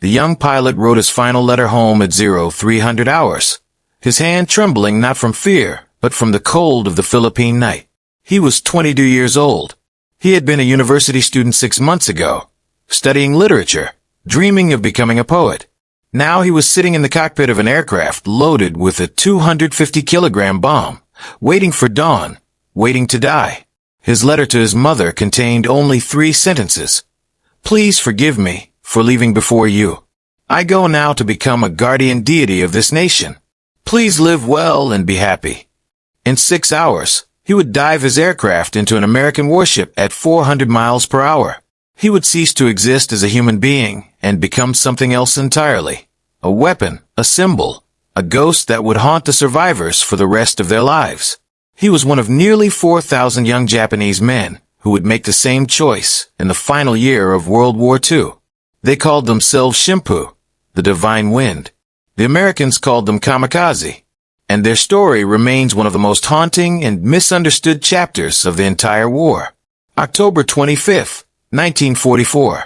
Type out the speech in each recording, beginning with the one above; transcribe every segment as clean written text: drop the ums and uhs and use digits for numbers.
The young pilot wrote his final letter home at 0300 hours, his hand trembling not from fear, but from the cold of the Philippine night. He was 22 years old. He had been a university student 6 months ago, studying literature, dreaming of becoming a poet. Now he was sitting in the cockpit of an aircraft loaded with a 250-kilogram bomb, waiting for dawn, waiting to die. His letter to his mother contained only 3 sentences. Please forgive me for leaving before you. I go now to become a guardian deity of this nation. Please live well and be happy. In 6 hours, he would dive his aircraft into an American warship at 400 miles per hour. He would cease to exist as a human being and become something else entirely. A weapon, a symbol, a ghost that would haunt the survivors for the rest of their lives. He was one of nearly 4,000 young Japanese men who would make the same choice in the final year of World War II. They called themselves Shimpu, the divine wind. The Americans called them Kamikaze, and their story remains one of the most haunting and misunderstood chapters of the entire war. October 25th, 1944.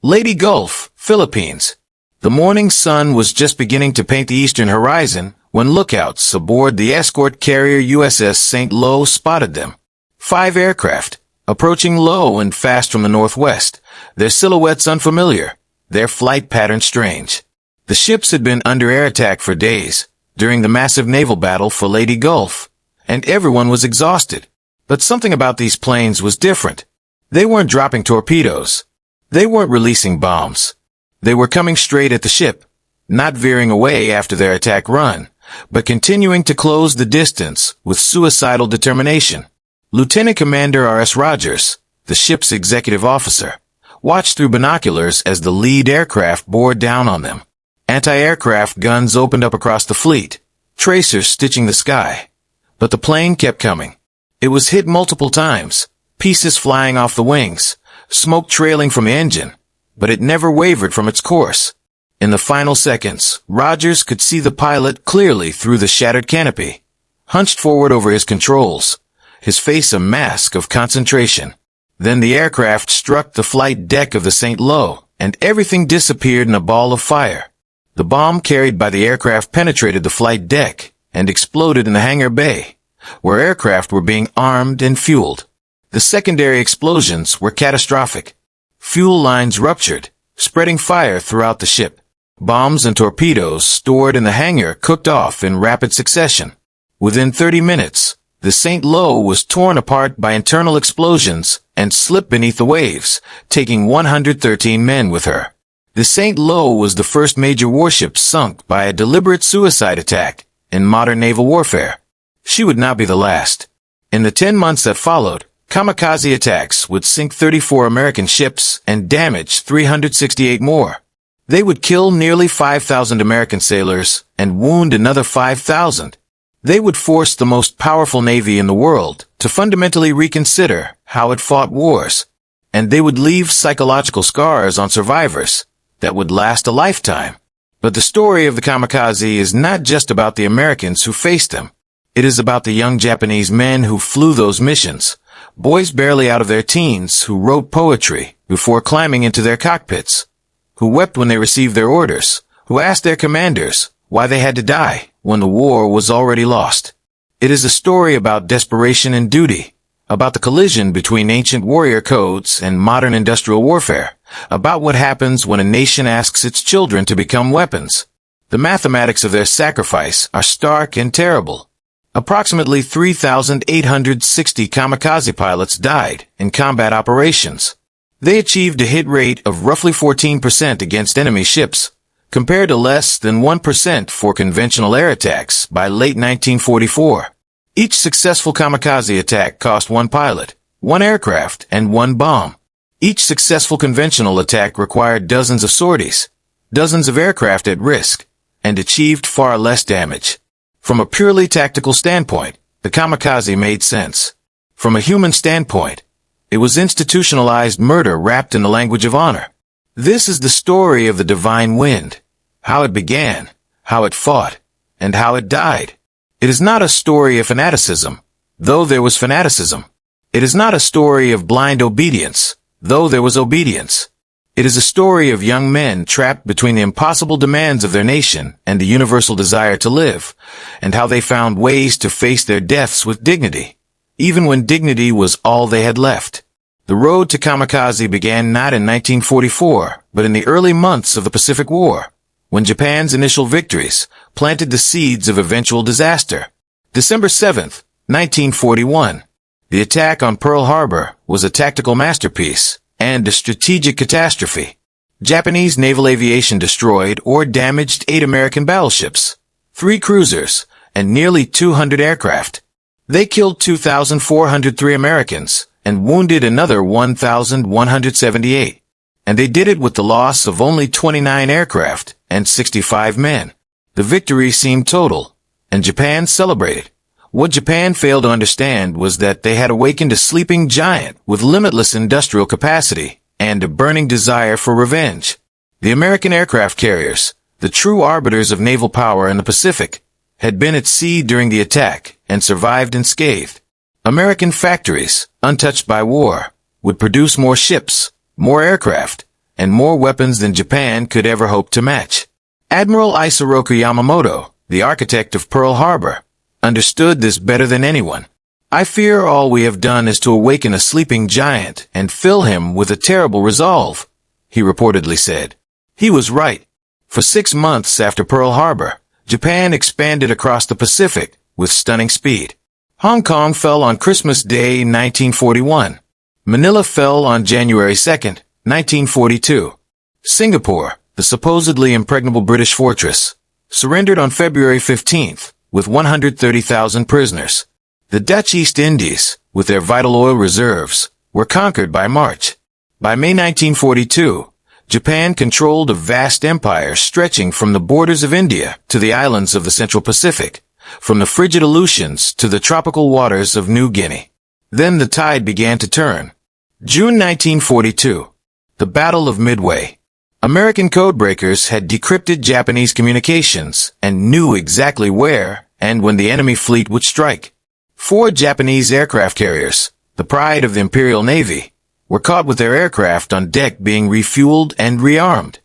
Leyte Gulf, Philippines. The morning sun was just beginning to paint the eastern horizon when lookouts aboard the escort carrier USS St. Lo spotted them. 5 aircraft, approaching low and fast from the northwest, their silhouettes unfamiliar, their flight pattern strange. The ships had been under air attack for days, during the massive naval battle for Leyte Gulf, and everyone was exhausted. But something about these planes was different. They weren't dropping torpedoes. They weren't releasing bombs. They were coming straight at the ship, not veering away after their attack run, but continuing to close the distance with suicidal determination. Lieutenant Commander R.S. Rogers, the ship's executive officer, watched through binoculars as the lead aircraft bore down on them. Anti-aircraft guns opened up across the fleet, tracers stitching the sky. But the plane kept coming. It was hit multiple times, pieces flying off the wings, smoke trailing from the engine, but it never wavered from its course. In the final seconds, Rogers could see the pilot clearly through the shattered canopy, hunched forward over his controls, his face a mask of concentration. Then the aircraft struck the flight deck of the St. Lo, and everything disappeared in a ball of fire. The bomb carried by the aircraft penetrated the flight deck and exploded in the hangar bay, where aircraft were being armed and fueled. The secondary explosions were catastrophic. Fuel lines ruptured, spreading fire throughout the ship. Bombs and torpedoes stored in the hangar cooked off in rapid succession. Within 30 minutes, the St. Lo was torn apart by internal explosions and slipped beneath the waves, taking 113 men with her. The St. Lo was the first major warship sunk by a deliberate suicide attack in modern naval warfare. She would not be the last. In the 10 months that followed, kamikaze attacks would sink 34 American ships and damage 368 more. They would kill nearly 5,000 American sailors and wound another 5,000. They would force the most powerful navy in the world to fundamentally reconsider how it fought wars. And they would leave psychological scars on survivors that would last a lifetime. But the story of the kamikaze is not just about the Americans who faced them. It is about the young Japanese men who flew those missions, boys barely out of their teens who wrote poetry before climbing into their cockpits, who wept when they received their orders, who asked their commanders why they had to die when the war was already lost. It is a story about desperation and duty, about the collision between ancient warrior codes and modern industrial warfare, about what happens when a nation asks its children to become weapons. The mathematics of their sacrifice are stark and terrible. Approximately 3,860 kamikaze pilots died in combat operations. They achieved a hit rate of roughly 14% against enemy ships, compared to less than 1% for conventional air attacks by late 1944. Each successful kamikaze attack cost 1 pilot, 1 aircraft, and 1 bomb. Each successful conventional attack required dozens of sorties, dozens of aircraft at risk, and achieved far less damage. From a purely tactical standpoint, the kamikaze made sense. From a human standpoint, it was institutionalized murder wrapped in the language of honor. This is the story of the divine wind, how it began, how it fought, and how it died. It is not a story of fanaticism, though there was fanaticism. It is not a story of blind obedience, though there was obedience. It is a story of young men trapped between the impossible demands of their nation and the universal desire to live, and how they found ways to face their deaths with dignity, even when dignity was all they had left. The road to Kamikaze began not in 1944, but in the early months of the Pacific War, when Japan's initial victories planted the seeds of eventual disaster. December 7, 1941. The attack on Pearl Harbor was a tactical masterpiece and a strategic catastrophe. Japanese naval aviation destroyed or damaged 8 American battleships, 3 cruisers, and nearly 200 aircraft. They killed 2,403 Americans and wounded another 1,178. And they did it with the loss of only 29 aircraft and 65 men. The victory seemed total, and Japan celebrated. What Japan failed to understand was that they had awakened a sleeping giant with limitless industrial capacity and a burning desire for revenge. The American aircraft carriers, the true arbiters of naval power in the Pacific, had been at sea during the attack and survived unscathed. American factories, untouched by war, would produce more ships, more aircraft, and more weapons than Japan could ever hope to match. Admiral Isoroku Yamamoto, the architect of Pearl Harbor, understood this better than anyone. "I fear all we have done is to awaken a sleeping giant and fill him with a terrible resolve," he reportedly said. He was right. For 6 months after Pearl Harbor, Japan expanded across the Pacific with stunning speed. Hong Kong fell on Christmas Day 1941. Manila fell on January 2, 1942. Singapore, the supposedly impregnable British fortress, surrendered on February 15th with 130,000 prisoners. The Dutch East Indies, with their vital oil reserves, were conquered by March. By May 1942, Japan controlled a vast empire stretching from the borders of India to the islands of the Central Pacific, from the frigid Aleutians to the tropical waters of New Guinea. Then the tide began to turn. June 1942. The Battle of Midway. American codebreakers had decrypted Japanese communications and knew exactly where and when the enemy fleet would strike. 4 Japanese aircraft carriers, the pride of the Imperial Navy, were caught with their aircraft on deck being refueled and rearmed.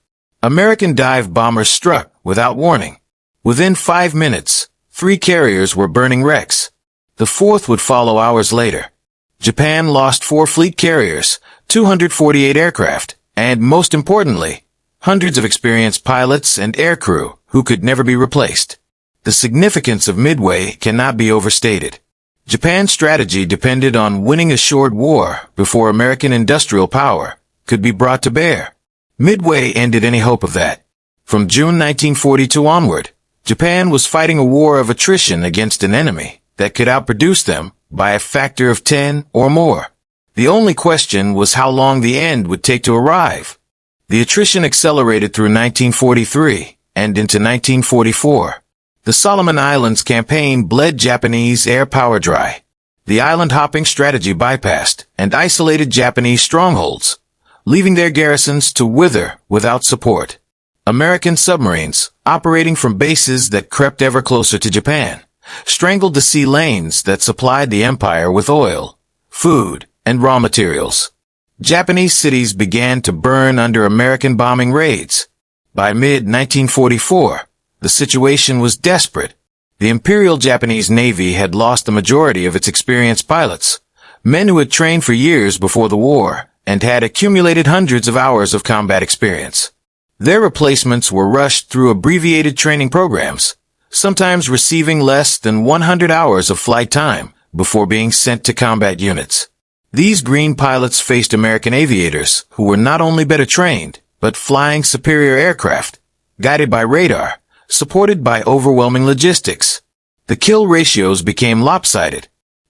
American dive bombers struck without warning. Within 5 minutes, 3 carriers were burning wrecks. The 4th would follow hours later. Japan lost 4 fleet carriers, 248 aircraft, and most importantly, hundreds of experienced pilots and aircrew who could never be replaced. The significance of Midway cannot be overstated. Japan's strategy depended on winning a short war before American industrial power could be brought to bear. Midway ended any hope of that. From June 1942 onward, Japan was fighting a war of attrition against an enemy that could outproduce them by a factor of 10 or more. The only question was how long the end would take to arrive. The attrition accelerated through 1943 and into 1944. The Solomon Islands campaign bled Japanese air power dry. The island-hopping strategy bypassed and isolated Japanese strongholds, leaving their garrisons to wither without support. American submarines, operating from bases that crept ever closer to Japan, strangled the sea lanes that supplied the empire with oil, food, and raw materials. Japanese cities began to burn under American bombing raids. By mid-1944, the situation was desperate. The Imperial Japanese Navy had lost the majority of its experienced pilots, men who had trained for years before the war and had accumulated hundreds of hours of combat experience. Their replacements were rushed through abbreviated training programs, sometimes receiving less than 100 hours of flight time before being sent to combat units. These green pilots faced American aviators who were not only better trained, but flying superior aircraft, guided by radar, supported by overwhelming logistics. The kill ratios became lopsided.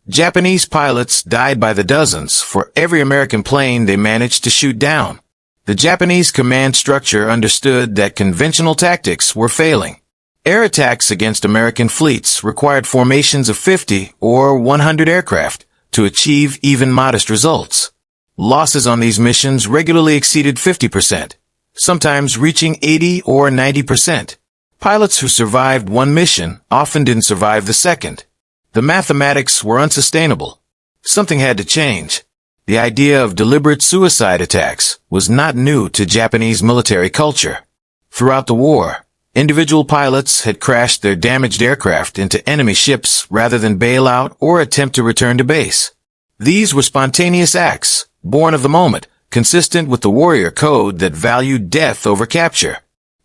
Japanese pilots died by the dozens for every American plane they managed to shoot down. The Japanese command structure understood that conventional tactics were failing. Air attacks against American fleets required formations of 50 or 100 aircraft to achieve even modest results. Losses on these missions regularly exceeded 50%, sometimes reaching 80 or 90%. Pilots who survived one mission often didn't survive the second. The mathematics were unsustainable. Something had to change. The idea of deliberate suicide attacks was not new to Japanese military culture. Throughout the war, individual pilots had crashed their damaged aircraft into enemy ships rather than bail out or attempt to return to base. These were spontaneous acts, born of the moment, consistent with the warrior code that valued death over capture.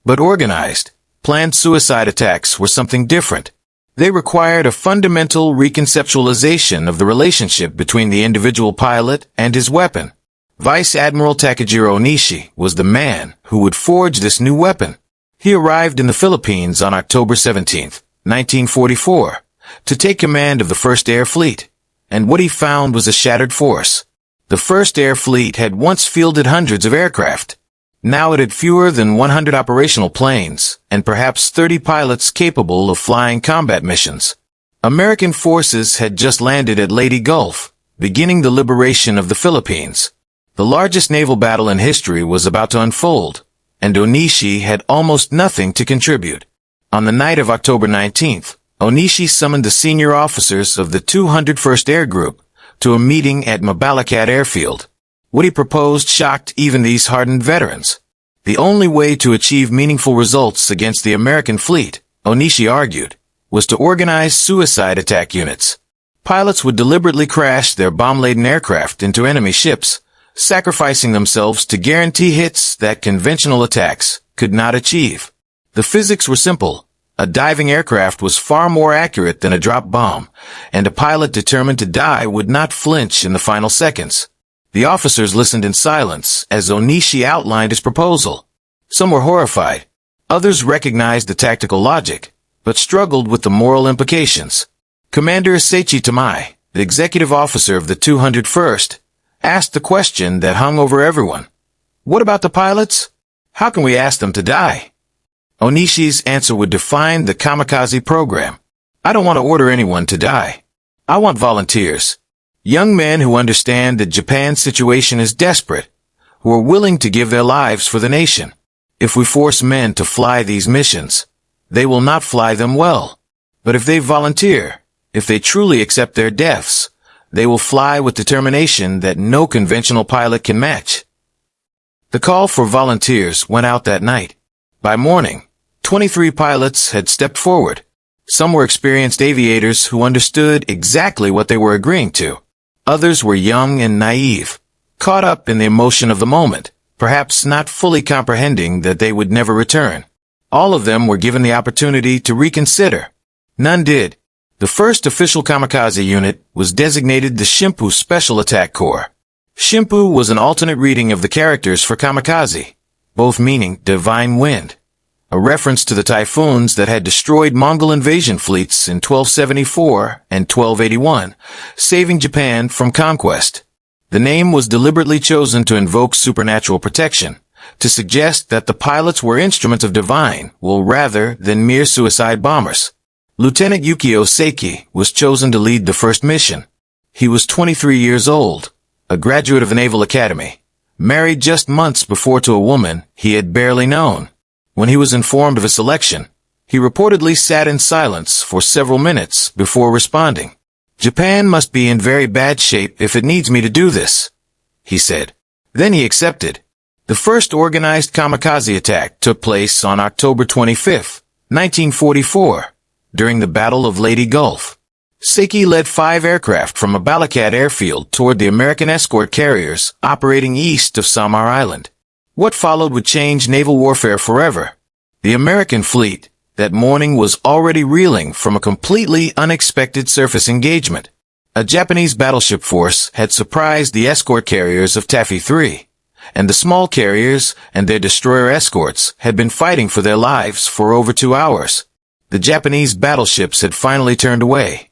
But organized, planned suicide attacks were something different. They required a fundamental reconceptualization of the relationship between the individual pilot and his weapon. Vice Admiral Takejiro Onishi was the man who would forge this new weapon. He arrived in the Philippines on October 17, 1944, to take command of the 1st Air Fleet, and what he found was a shattered force. The 1st Air Fleet had once fielded hundreds of aircraft. Now it had fewer than 100 operational planes, and perhaps 30 pilots capable of flying combat missions. American forces had just landed at Leyte Gulf, beginning the liberation of the Philippines. The largest naval battle in history was about to unfold, and Onishi had almost nothing to contribute. On the night of October 19th, Onishi summoned the senior officers of the 201st Air Group to a meeting at Mabalacat Airfield. What he proposed shocked even these hardened veterans. The only way to achieve meaningful results against the American fleet, Onishi argued, was to organize suicide attack units. Pilots would deliberately crash their bomb-laden aircraft into enemy ships, sacrificing themselves to guarantee hits that conventional attacks could not achieve. The physics were simple. A diving aircraft was far more accurate than a drop bomb, and a pilot determined to die would not flinch in the final seconds. The officers listened in silence as Onishi outlined his proposal. Some were horrified. Others recognized the tactical logic, but struggled with the moral implications. Commander Seichi Tamai, the executive officer of the 201st, asked the question that hung over everyone. What about the pilots? How can we ask them to die? Onishi's answer would define the Kamikaze program. I don't want to order anyone to die. I want volunteers. Young men who understand that Japan's situation is desperate, who are willing to give their lives for the nation. If we force men to fly these missions, they will not fly them well. But if they volunteer, if they truly accept their deaths, they will fly with determination that no conventional pilot can match. The call for volunteers went out that night. By morning, 23 pilots had stepped forward. Some were experienced aviators who understood exactly what they were agreeing to. Others were young and naive, caught up in the emotion of the moment, perhaps not fully comprehending that they would never return. All of them were given the opportunity to reconsider. None did. The first official Kamikaze unit was designated the Shimpu Special Attack Corps. Shimpu was an alternate reading of the characters for Kamikaze, both meaning divine wind, a reference to the typhoons that had destroyed Mongol invasion fleets in 1274 and 1281, saving Japan from conquest. The name was deliberately chosen to invoke supernatural protection, to suggest that the pilots were instruments of divine will rather than mere suicide bombers. Lieutenant Yukio Seiki was chosen to lead the first mission. He was 23 years old, a graduate of the Naval Academy, married just months before to a woman he had barely known. When he was informed of his selection, he reportedly sat in silence for several minutes before responding. Japan must be in very bad shape if it needs me to do this, he said. Then he accepted. The first organized kamikaze attack took place on October 25, 1944, during the Battle of Leyte Gulf. Seiki led 5 aircraft from Mabalacat Airfield toward the American escort carriers operating east of Samar Island. What followed would change naval warfare forever. The American fleet, that morning, was already reeling from a completely unexpected surface engagement. A Japanese battleship force had surprised the escort carriers of Taffy 3, and the small carriers and their destroyer escorts had been fighting for their lives for over 2 hours. The Japanese battleships had finally turned away,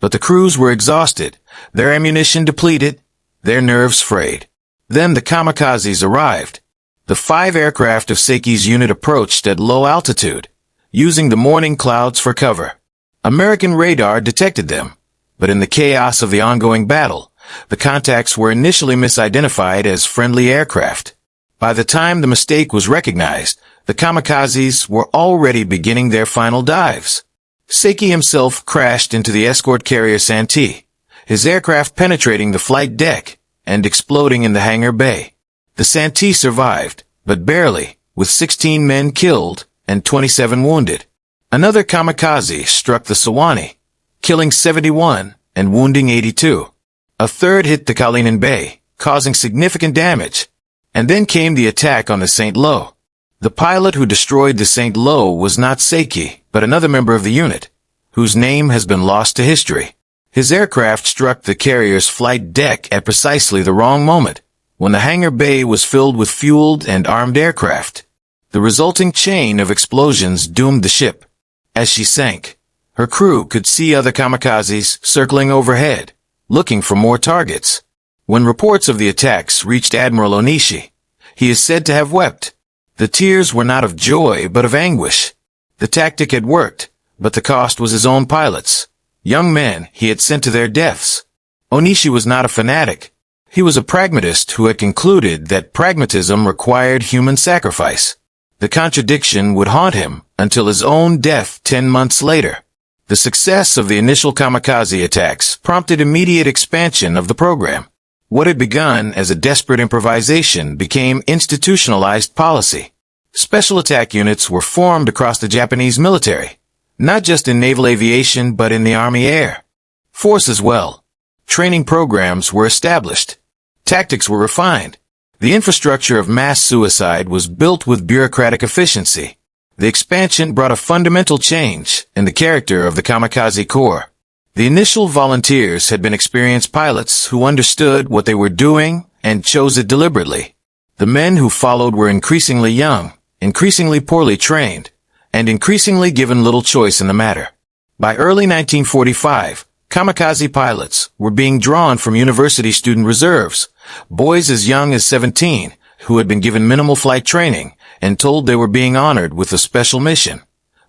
but the crews were exhausted, their ammunition depleted, their nerves frayed. Then the kamikazes arrived. The 5 aircraft of Seiki's unit approached at low altitude, using the morning clouds for cover. American radar detected them, but in the chaos of the ongoing battle, the contacts were initially misidentified as friendly aircraft. By the time the mistake was recognized, the kamikazes were already beginning their final dives. Seiki himself crashed into the escort carrier Santee, his aircraft penetrating the flight deck and exploding in the hangar bay. The Santee survived, but barely, with 16 men killed and 27 wounded. Another kamikaze struck the Sewanee, killing 71 and wounding 82. A third hit the Kalinin Bay, causing significant damage. And then came the attack on the St. Lo. The pilot who destroyed the St. Lo was not Seiki, but another member of the unit, whose name has been lost to history. His aircraft struck the carrier's flight deck at precisely the wrong moment, when the hangar bay was filled with fueled and armed aircraft. The resulting chain of explosions doomed the ship. As she sank, her crew could see other kamikazes circling overhead, looking for more targets. When reports of the attacks reached Admiral Onishi, he is said to have wept. The tears were not of joy but of anguish. The tactic had worked, but the cost was his own pilots, young men he had sent to their deaths. Onishi was not a fanatic. He was a pragmatist who had concluded that pragmatism required human sacrifice. The contradiction would haunt him until his own death 10 months later. The success of the initial kamikaze attacks prompted immediate expansion of the program. What had begun as a desperate improvisation became institutionalized policy. Special attack units were formed across the Japanese military, not just in naval aviation but in the Army Air Force as well. Training programs were established. Tactics were refined. The infrastructure of mass suicide was built with bureaucratic efficiency. The expansion brought a fundamental change in the character of the Kamikaze Corps. The initial volunteers had been experienced pilots who understood what they were doing and chose it deliberately. The men who followed were increasingly young, increasingly poorly trained, and increasingly given little choice in the matter. By early 1945, kamikaze pilots were being drawn from university student reserves, boys as young as 17, who had been given minimal flight training and told they were being honored with a special mission.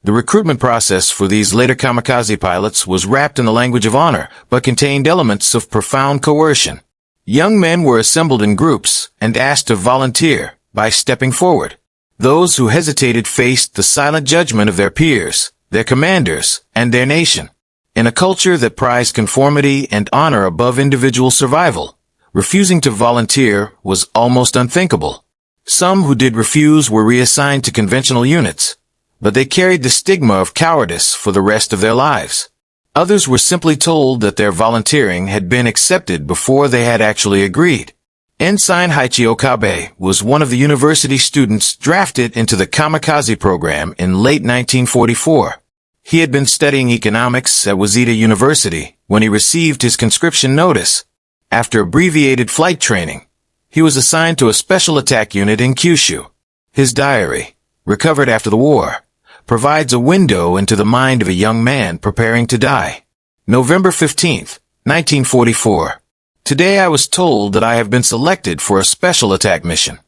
The recruitment process for these later kamikaze pilots was wrapped in the language of honor, but contained elements of profound coercion. Young men were assembled in groups and asked to volunteer by stepping forward. Those who hesitated faced the silent judgment of their peers, their commanders, and their nation. In a culture that prized conformity and honor above individual survival, refusing to volunteer was almost unthinkable. Some who did refuse were reassigned to conventional units, but they carried the stigma of cowardice for the rest of their lives. Others were simply told that their volunteering had been accepted before they had actually agreed. Ensign Haichi Okabe was one of the university students drafted into the kamikaze program in late 1944. He had been studying economics at Waseda University when he received his conscription notice. After abbreviated flight training, he was assigned to a special attack unit in Kyushu. His diary, recovered after the war, provides a window into the mind of a young man preparing to die. November 15th, 1944. Today I was told that I have been selected for a special attack mission.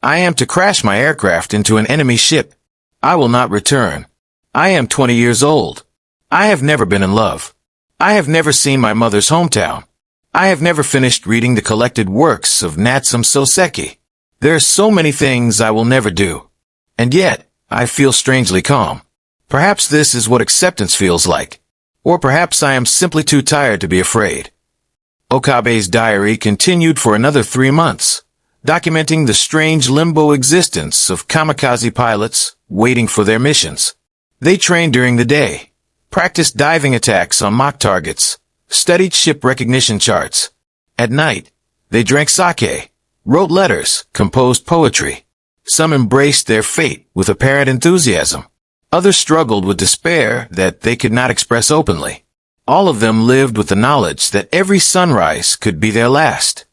I am to crash my aircraft into an enemy ship. I will not return. I am 20 years old. I have never been in love. I have never seen my mother's hometown. I have never finished reading the collected works of Natsume Soseki. There are so many things I will never do. And yet, I feel strangely calm. Perhaps this is what acceptance feels like. Or perhaps I am simply too tired to be afraid. Okabe's diary continued for another 3 months, documenting the strange limbo existence of kamikaze pilots waiting for their missions. They trained during the day, practiced diving attacks on mock targets, studied ship recognition charts. At night, they drank sake, wrote letters, composed poetry. Some embraced their fate with apparent enthusiasm. Others struggled with despair that they could not express openly. All of them lived with the knowledge that every sunrise could be their last.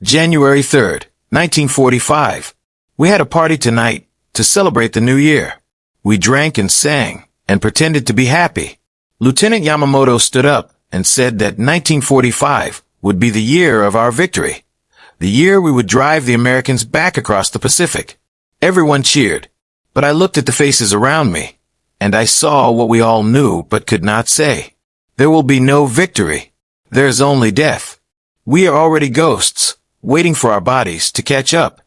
January 3rd, 1945. We had a party tonight to celebrate the new year. We drank and sang and pretended to be happy. Lieutenant Yamamoto stood up and said that 1945 would be the year of our victory. The year we would drive the Americans back across the Pacific. Everyone cheered, but I looked at the faces around me, and I saw what we all knew but could not say. There will be no victory. There's only death. We are already ghosts, waiting for our bodies to catch up.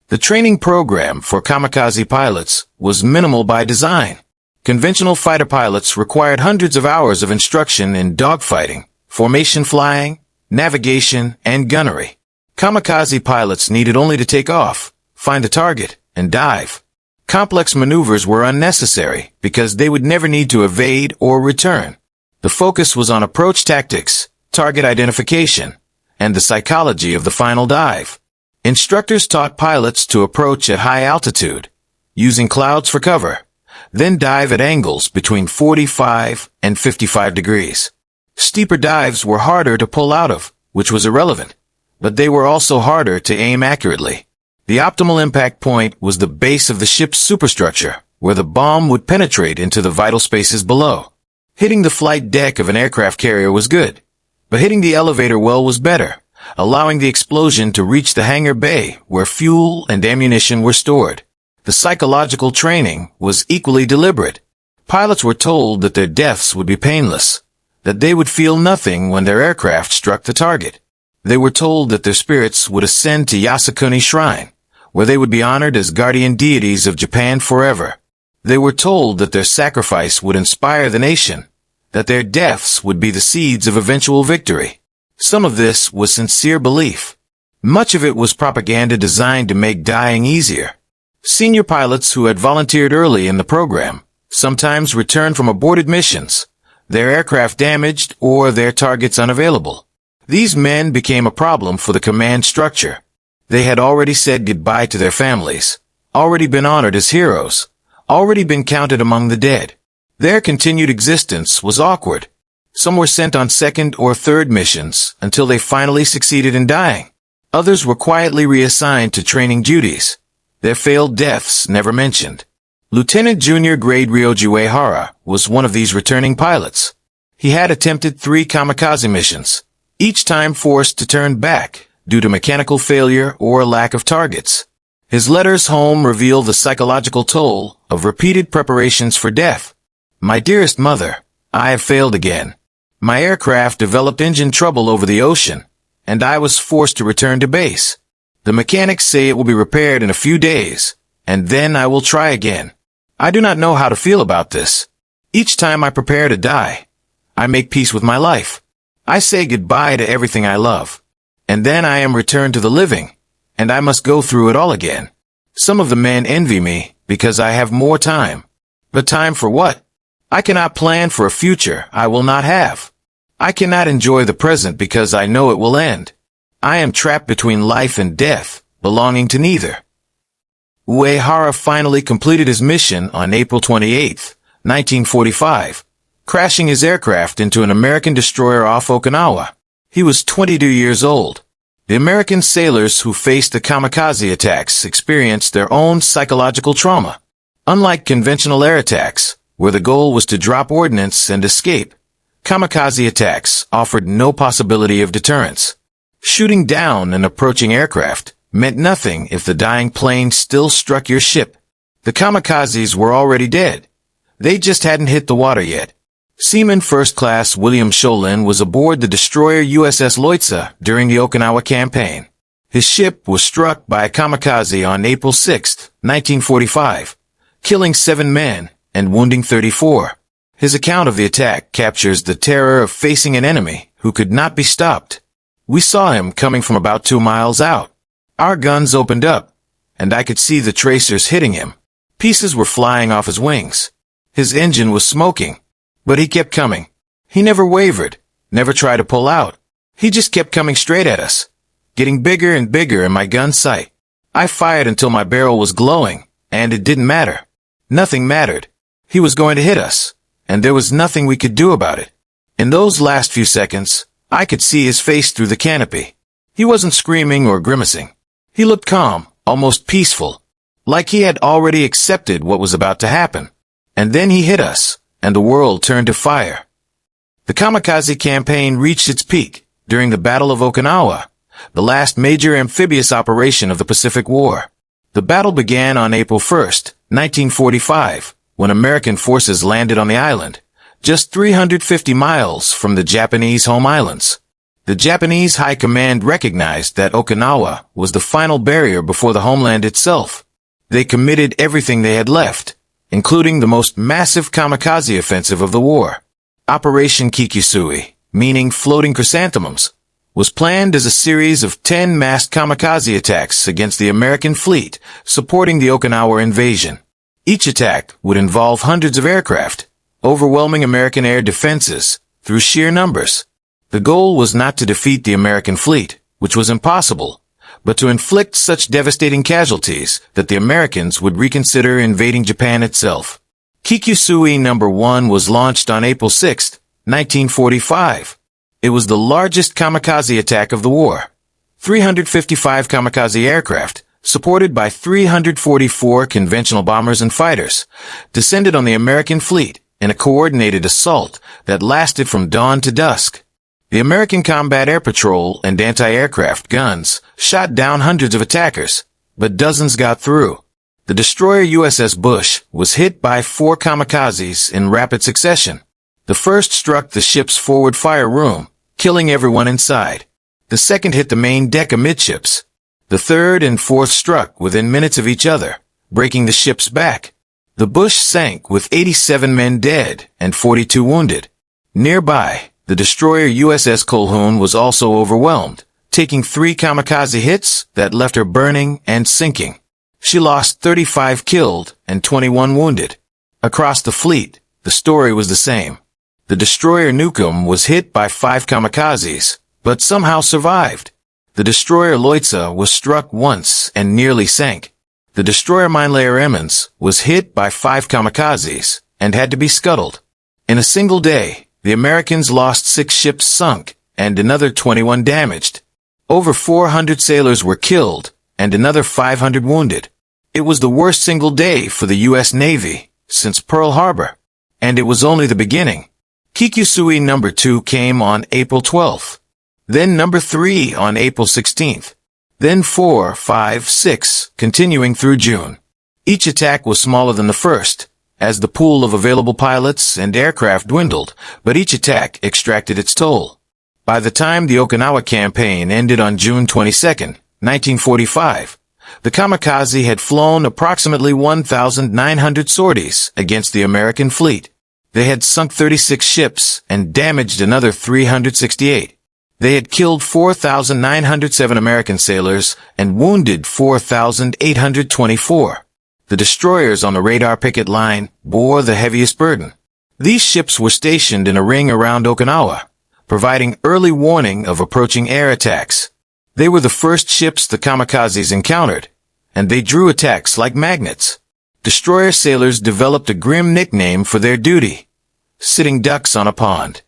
The training program for kamikaze pilots was minimal by design. Conventional fighter pilots required hundreds of hours of instruction in dogfighting, formation flying, navigation, and gunnery. Kamikaze pilots needed only to take off, find a target, and dive. Complex maneuvers were unnecessary because they would never need to evade or return. The focus was on approach tactics, target identification, and the psychology of the final dive. Instructors taught pilots to approach at high altitude, using clouds for cover, then dive at angles between 45 and 55 degrees. Steeper dives were harder to pull out of, which was irrelevant, but they were also harder to aim accurately. The optimal impact point was the base of the ship's superstructure, where the bomb would penetrate into the vital spaces below. Hitting the flight deck of an aircraft carrier was good, but hitting the elevator well was better, allowing the explosion to reach the hangar bay where fuel and ammunition were stored. The psychological training was equally deliberate. Pilots were told that their deaths would be painless, that they would feel nothing when their aircraft struck the target. They were told that their spirits would ascend to Yasukuni Shrine, where they would be honored as guardian deities of Japan forever. They were told that their sacrifice would inspire the nation, that their deaths would be the seeds of eventual victory. Some of this was sincere belief. Much of it was propaganda designed to make dying easier. Senior pilots who had volunteered early in the program sometimes returned from aborted missions, their aircraft damaged or their targets unavailable. These men became a problem for the command structure. They had already said goodbye to their families, already been honored as heroes, already been counted among the dead. Their continued existence was awkward. Some were sent on second or third missions until they finally succeeded in dying. Others were quietly reassigned to training duties, their failed deaths never mentioned. Lieutenant Junior Grade Ryoji Uehara was one of these returning pilots. He had attempted 3 kamikaze missions, each time forced to turn back due to mechanical failure or lack of targets. His letters home reveal the psychological toll of repeated preparations for death. My dearest mother, I have failed again. My aircraft developed engine trouble over the ocean, and I was forced to return to base. The mechanics say it will be repaired in a few days, and then I will try again. I do not know how to feel about this. Each time I prepare to die, I make peace with my life. I say goodbye to everything I love. And then I am returned to the living, and I must go through it all again. Some of the men envy me because I have more time. But time for what? I cannot plan for a future I will not have. I cannot enjoy the present because I know it will end. I am trapped between life and death, belonging to neither. Uehara finally completed his mission on April 28, 1945, crashing his aircraft into an American destroyer off Okinawa. He was 22 years old. The American sailors who faced the kamikaze attacks experienced their own psychological trauma. Unlike conventional air attacks, where the goal was to drop ordnance and escape, kamikaze attacks offered no possibility of deterrence. Shooting down an approaching aircraft meant nothing if the dying plane still struck your ship. The kamikazes were already dead. They just hadn't hit the water yet. Seaman First Class William Sholin was aboard the destroyer USS Leyte during the Okinawa campaign. His ship was struck by a kamikaze on April 6, 1945, killing 7 men and wounding 34. His account of the attack captures the terror of facing an enemy who could not be stopped. We saw him coming from about 2 miles out. Our guns opened up, and I could see the tracers hitting him. Pieces were flying off his wings. His engine was smoking, but he kept coming. He never wavered, never tried to pull out. He just kept coming straight at us, getting bigger and bigger in my gun's sight. I fired until my barrel was glowing, and it didn't matter. Nothing mattered. He was going to hit us, and there was nothing we could do about it. In those last few seconds, I could see his face through the canopy. He wasn't screaming or grimacing. He looked calm, almost peaceful, like he had already accepted what was about to happen. And then he hit us, and the world turned to fire. The kamikaze campaign reached its peak during the Battle of Okinawa, the last major amphibious operation of the Pacific War. The battle began on April 1, 1945, when American forces landed on the island, just 350 miles from the Japanese home islands. The Japanese High Command recognized that Okinawa was the final barrier before the homeland itself. They committed everything they had left, including the most massive kamikaze offensive of the war. Operation Kikusui, meaning floating chrysanthemums, was planned as a series of 10 massed kamikaze attacks against the American fleet supporting the Okinawa invasion. Each attack would involve hundreds of aircraft, overwhelming American air defenses through sheer numbers. The goal was not to defeat the American fleet, which was impossible, but to inflict such devastating casualties that the Americans would reconsider invading Japan itself. Kikyusui No. 1 was launched on April 6, 1945. It was the largest kamikaze attack of the war. 355 kamikaze aircraft, supported by 344 conventional bombers and fighters, descended on the American fleet in a coordinated assault that lasted from dawn to dusk. The American Combat Air Patrol and anti-aircraft guns shot down hundreds of attackers, but dozens got through. The destroyer USS Bush was hit by 4 kamikazes in rapid succession. The first struck the ship's forward fire room, killing everyone inside. The second hit the main deck amidships. The third and fourth struck within minutes of each other, breaking the ship's back. The Bush sank with 87 men dead and 42 wounded. Nearby, the destroyer USS Colquhoun was also overwhelmed, taking 3 kamikaze hits that left her burning and sinking. She lost 35 killed and 21 wounded. Across the fleet, the story was the same. The destroyer Nukem was hit by 5 kamikazes, but somehow survived. The destroyer Leyte was struck once and nearly sank. The destroyer minelayer Emmons was hit by 5 kamikazes and had to be scuttled. In a single day, the Americans lost 6 ships sunk and another 21 damaged. Over 400 sailors were killed and another 500 wounded. It was the worst single day for the U.S. Navy since Pearl Harbor, and it was only the beginning. Kikyusui No. 2 came on April 12th, then No. 3 on April 16th, then 4, 5, 6, continuing through June. Each attack was smaller than the first, as the pool of available pilots and aircraft dwindled, but each attack extracted its toll. By the time the Okinawa campaign ended on June 22, 1945, the kamikaze had flown approximately 1,900 sorties against the American fleet. They had sunk 36 ships and damaged another 368. They had killed 4,907 American sailors and wounded 4,824. The destroyers on the radar picket line bore the heaviest burden. These ships were stationed in a ring around Okinawa, providing early warning of approaching air attacks. They were the first ships the kamikazes encountered, and they drew attacks like magnets. Destroyer sailors developed a grim nickname for their duty: sitting ducks on a pond.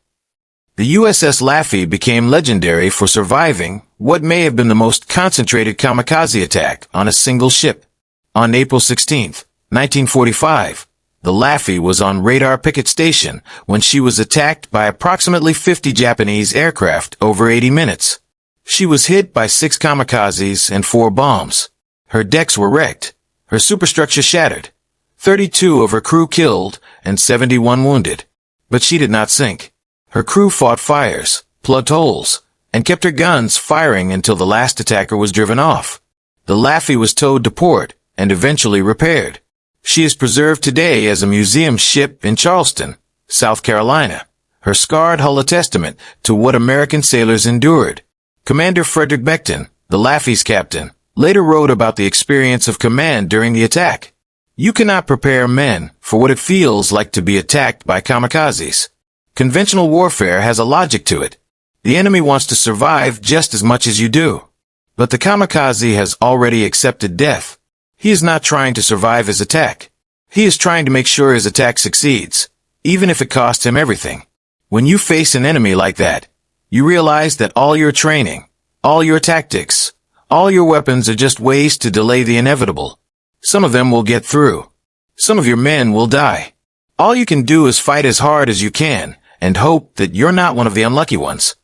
The USS Laffey became legendary for surviving what may have been the most concentrated kamikaze attack on a single ship. On April 16, 1945, the Laffey was on radar picket station when she was attacked by approximately 50 Japanese aircraft over 80 minutes. She was hit by 6 kamikazes and 4 bombs. Her decks were wrecked, her superstructure shattered, 32 of her crew killed, and 71 wounded. But she did not sink. Her crew fought fires, plugged holes, and kept her guns firing until the last attacker was driven off. The Laffey was towed to port and eventually repaired. She is preserved today as a museum ship in Charleston, South Carolina. Her scarred hull a testament to what American sailors endured. Commander Frederick Beckton, the Laffey's captain, later wrote about the experience of command during the attack. You cannot prepare men for what it feels like to be attacked by kamikazes. Conventional warfare has a logic to it. The enemy wants to survive just as much as you do. But the kamikaze has already accepted death. He is not trying to survive his attack. He is trying to make sure his attack succeeds, even if it costs him everything. When you face an enemy like that, you realize that all your training, all your tactics, all your weapons are just ways to delay the inevitable. Some of them will get through. Some of your men will die. All you can do is fight as hard as you can and hope that you're not one of the unlucky ones.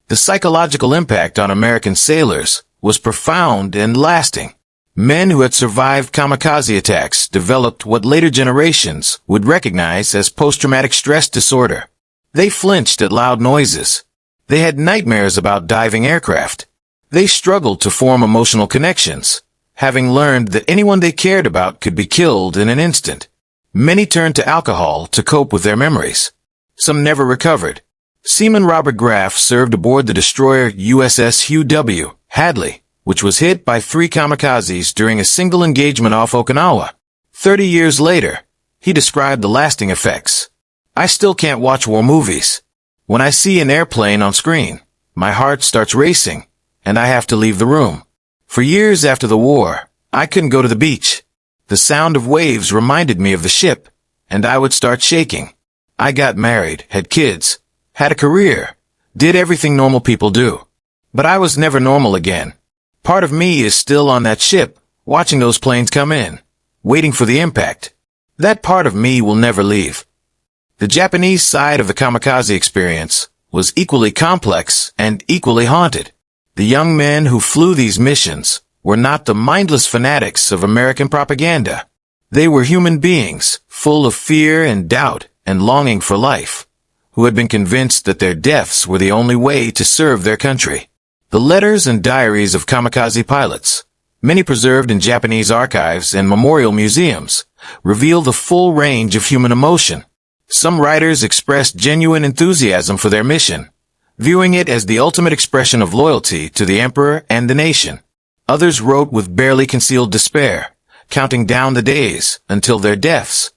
The psychological impact on American sailors was profound and lasting. Men who had survived kamikaze attacks developed what later generations would recognize as post-traumatic stress disorder. They flinched at loud noises. They had nightmares about diving aircraft. They struggled to form emotional connections, having learned that anyone they cared about could be killed in an instant. Many turned to alcohol to cope with their memories. Some never recovered. Seaman Robert Graff served aboard the destroyer USS Hugh W. Hadley, which was hit by 3 kamikazes during a single engagement off Okinawa. 30 years later, he described the lasting effects. I still can't watch war movies. When I see an airplane on screen, my heart starts racing, and I have to leave the room. For years after the war, I couldn't go to the beach. The sound of waves reminded me of the ship, and I would start shaking. I got married, had kids, had a career, did everything normal people do. But I was never normal again. Part of me is still on that ship, watching those planes come in, waiting for the impact. That part of me will never leave. The Japanese side of the kamikaze experience was equally complex and equally haunted. The young men who flew these missions were not the mindless fanatics of American propaganda. They were human beings, full of fear and doubt and longing for life, who had been convinced that their deaths were the only way to serve their country. The letters and diaries of kamikaze pilots, many preserved in Japanese archives and memorial museums, reveal the full range of human emotion. Some writers expressed genuine enthusiasm for their mission, viewing it as the ultimate expression of loyalty to the emperor and the nation. Others wrote with barely concealed despair, counting down the days until their deaths,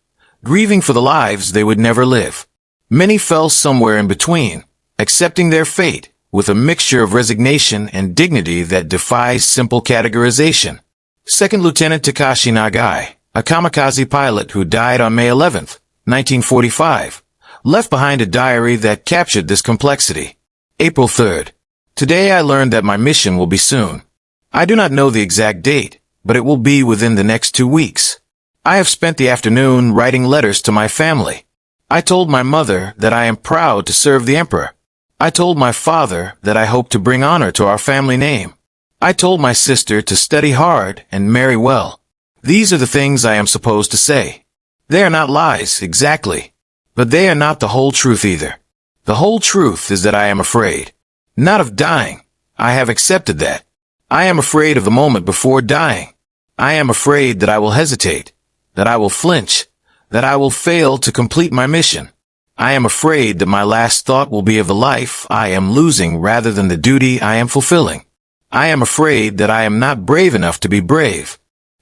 grieving for the lives they would never live. Many fell somewhere in between, accepting their fate with a mixture of resignation and dignity that defies simple categorization. Second Lieutenant Takashi Nagai, a kamikaze pilot who died on May 11th, 1945, left behind a diary that captured this complexity. April 3rd. Today I learned that my mission will be soon. I do not know the exact date, but it will be within the next 2 weeks. I have spent the afternoon writing letters to my family. I told my mother that I am proud to serve the emperor. I told my father that I hope to bring honor to our family name. I told my sister to study hard and marry well. These are the things I am supposed to say. They are not lies, exactly. But they are not the whole truth either. The whole truth is that I am afraid. Not of dying. I have accepted that. I am afraid of the moment before dying. I am afraid that I will hesitate, that I will flinch, that I will fail to complete my mission. I am afraid that my last thought will be of the life I am losing rather than the duty I am fulfilling. I am afraid that I am not brave enough to be brave.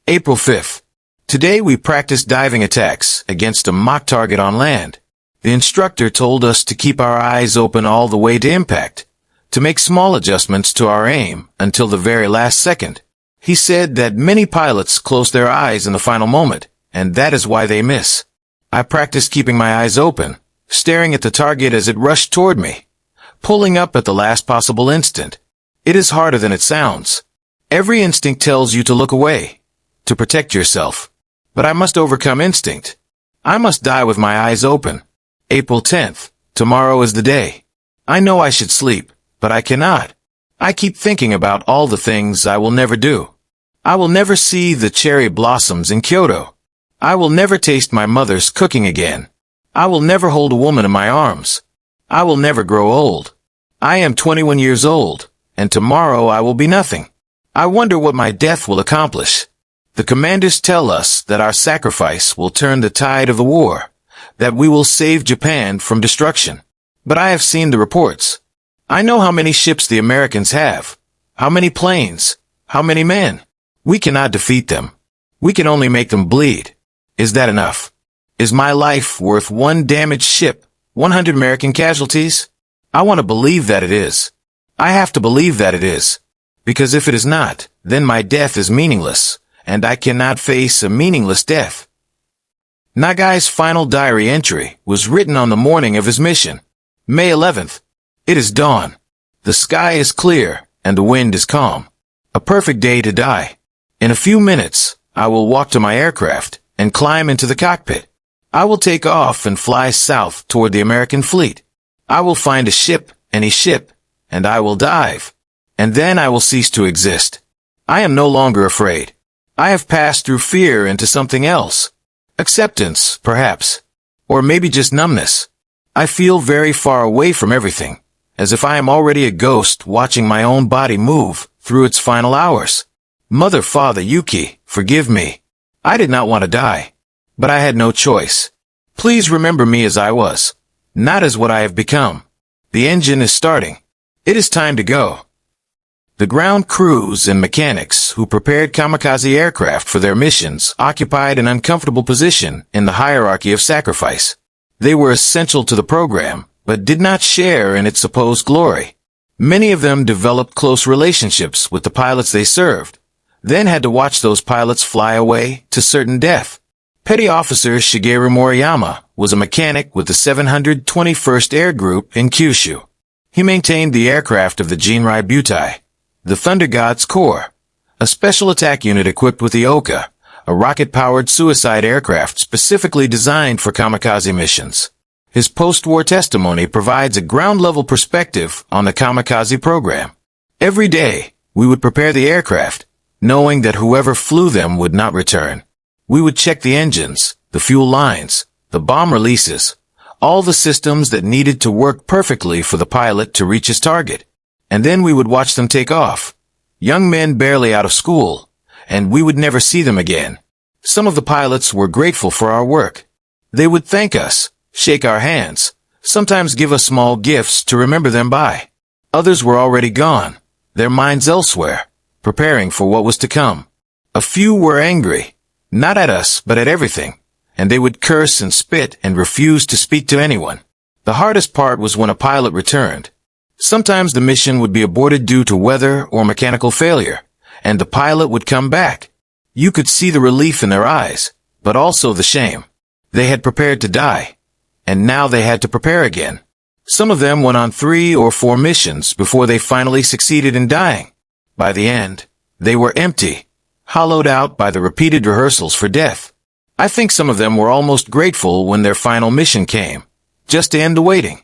April 5th. Today we practiced diving attacks against a mock target on land. The instructor told us to keep our eyes open all the way to impact, to make small adjustments to our aim until the very last second. He said that many pilots close their eyes in the final moment, and that is why they miss. I practiced keeping my eyes open, staring at the target as it rushed toward me, pulling up at the last possible instant. It is harder than it sounds. Every instinct tells you to look away, to protect yourself. But I must overcome instinct. I must die with my eyes open. April 10th. Tomorrow is the day. I know I should sleep, but I cannot. I keep thinking about all the things I will never do. I will never see the cherry blossoms in Kyoto. I will never taste my mother's cooking again. I will never hold a woman in my arms. I will never grow old. I am 21 years old, and tomorrow I will be nothing. I wonder what my death will accomplish. The commanders tell us that our sacrifice will turn the tide of the war, that we will save Japan from destruction. But I have seen the reports. I know how many ships the Americans have, how many planes, how many men. We cannot defeat them. We can only make them bleed. Is that enough? Is my life worth one damaged ship, 100 American casualties? I want to believe that it is. I have to believe that it is. Because if it is not, then my death is meaningless, and I cannot face a meaningless death. Nagai's final diary entry was written on the morning of his mission. May 11th. It is dawn. The sky is clear, and the wind is calm. A perfect day to die. In a few minutes, I will walk to my aircraft and climb into the cockpit. I will take off and fly south toward the American fleet. I will find a ship, any ship, and I will dive. And then I will cease to exist. I am no longer afraid. I have passed through fear into something else. Acceptance, perhaps. Or maybe just numbness. I feel very far away from everything, as if I am already a ghost watching my own body move through its final hours. Mother, Father, Yuki, forgive me. I did not want to die. But I had no choice. Please remember me as I was, not as what I have become. The engine is starting. It is time to go. The ground crews and mechanics who prepared kamikaze aircraft for their missions occupied an uncomfortable position in the hierarchy of sacrifice. They were essential to the program, but did not share in its supposed glory. Many of them developed close relationships with the pilots they served, then had to watch those pilots fly away to certain death. Petty Officer Shigeru Moriyama was a mechanic with the 721st Air Group in Kyushu. He maintained the aircraft of the Jinrai Butai, the Thunder God's Corps, a special attack unit equipped with the Oka, a rocket-powered suicide aircraft specifically designed for kamikaze missions. His post-war testimony provides a ground-level perspective on the kamikaze program. Every day, we would prepare the aircraft, knowing that whoever flew them would not return. We would check the engines, the fuel lines, the bomb releases, all the systems that needed to work perfectly for the pilot to reach his target. And then we would watch them take off. Young men barely out of school, and we would never see them again. Some of the pilots were grateful for our work. They would thank us, shake our hands, sometimes give us small gifts to remember them by. Others were already gone, their minds elsewhere, preparing for what was to come. A few were angry, not at us, but at everything, and they would curse and spit and refuse to speak to anyone. The hardest part was when a pilot returned. Sometimes the mission would be aborted due to weather or mechanical failure, and the pilot would come back. You could see the relief in their eyes, but also the shame. They had prepared to die, and now they had to prepare again. Some of them went on 3 or 4 missions before they finally succeeded in dying. By the end, they were empty, hollowed out by the repeated rehearsals for death. I think some of them were almost grateful when their final mission came, just to end the waiting.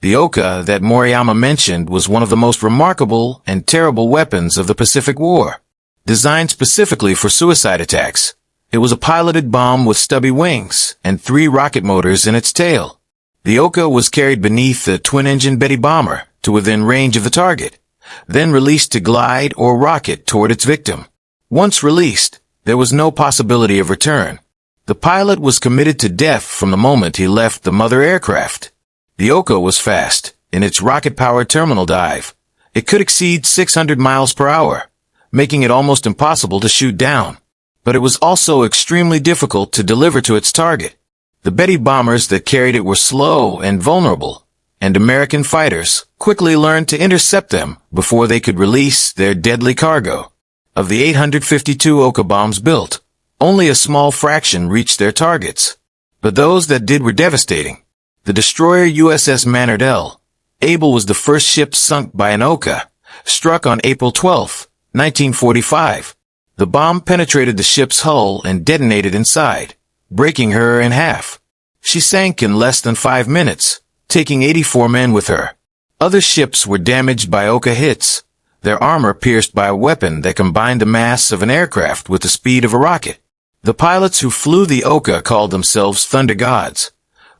The Oka that Moriyama mentioned was one of the most remarkable and terrible weapons of the Pacific War. Designed specifically for suicide attacks, it was a piloted bomb with stubby wings and 3 rocket motors in its tail. The Oka was carried beneath the twin-engine Betty bomber to within range of the target, then released to glide or rocket toward its victim. Once released, there was no possibility of return. The pilot was committed to death from the moment he left the mother aircraft. The Oka was fast in its rocket-powered terminal dive. It could exceed 600 miles per hour, making it almost impossible to shoot down. But it was also extremely difficult to deliver to its target. The Betty bombers that carried it were slow and vulnerable, and American fighters quickly learned to intercept them before they could release their deadly cargo. Of the 852 Oka bombs built, only a small fraction reached their targets. But those that did were devastating. The destroyer USS Manard L. Able was the first ship sunk by an Oka, struck on April 12, 1945. The bomb penetrated the ship's hull and detonated inside, breaking her in half. She sank in less than 5 minutes, taking 84 men with her. Other ships were damaged by Oka hits, their armor pierced by a weapon that combined the mass of an aircraft with the speed of a rocket. The pilots who flew the Oka called themselves Thunder Gods,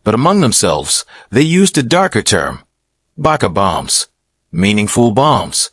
but among themselves, they used a darker term, Baka bombs, meaning fool bombs.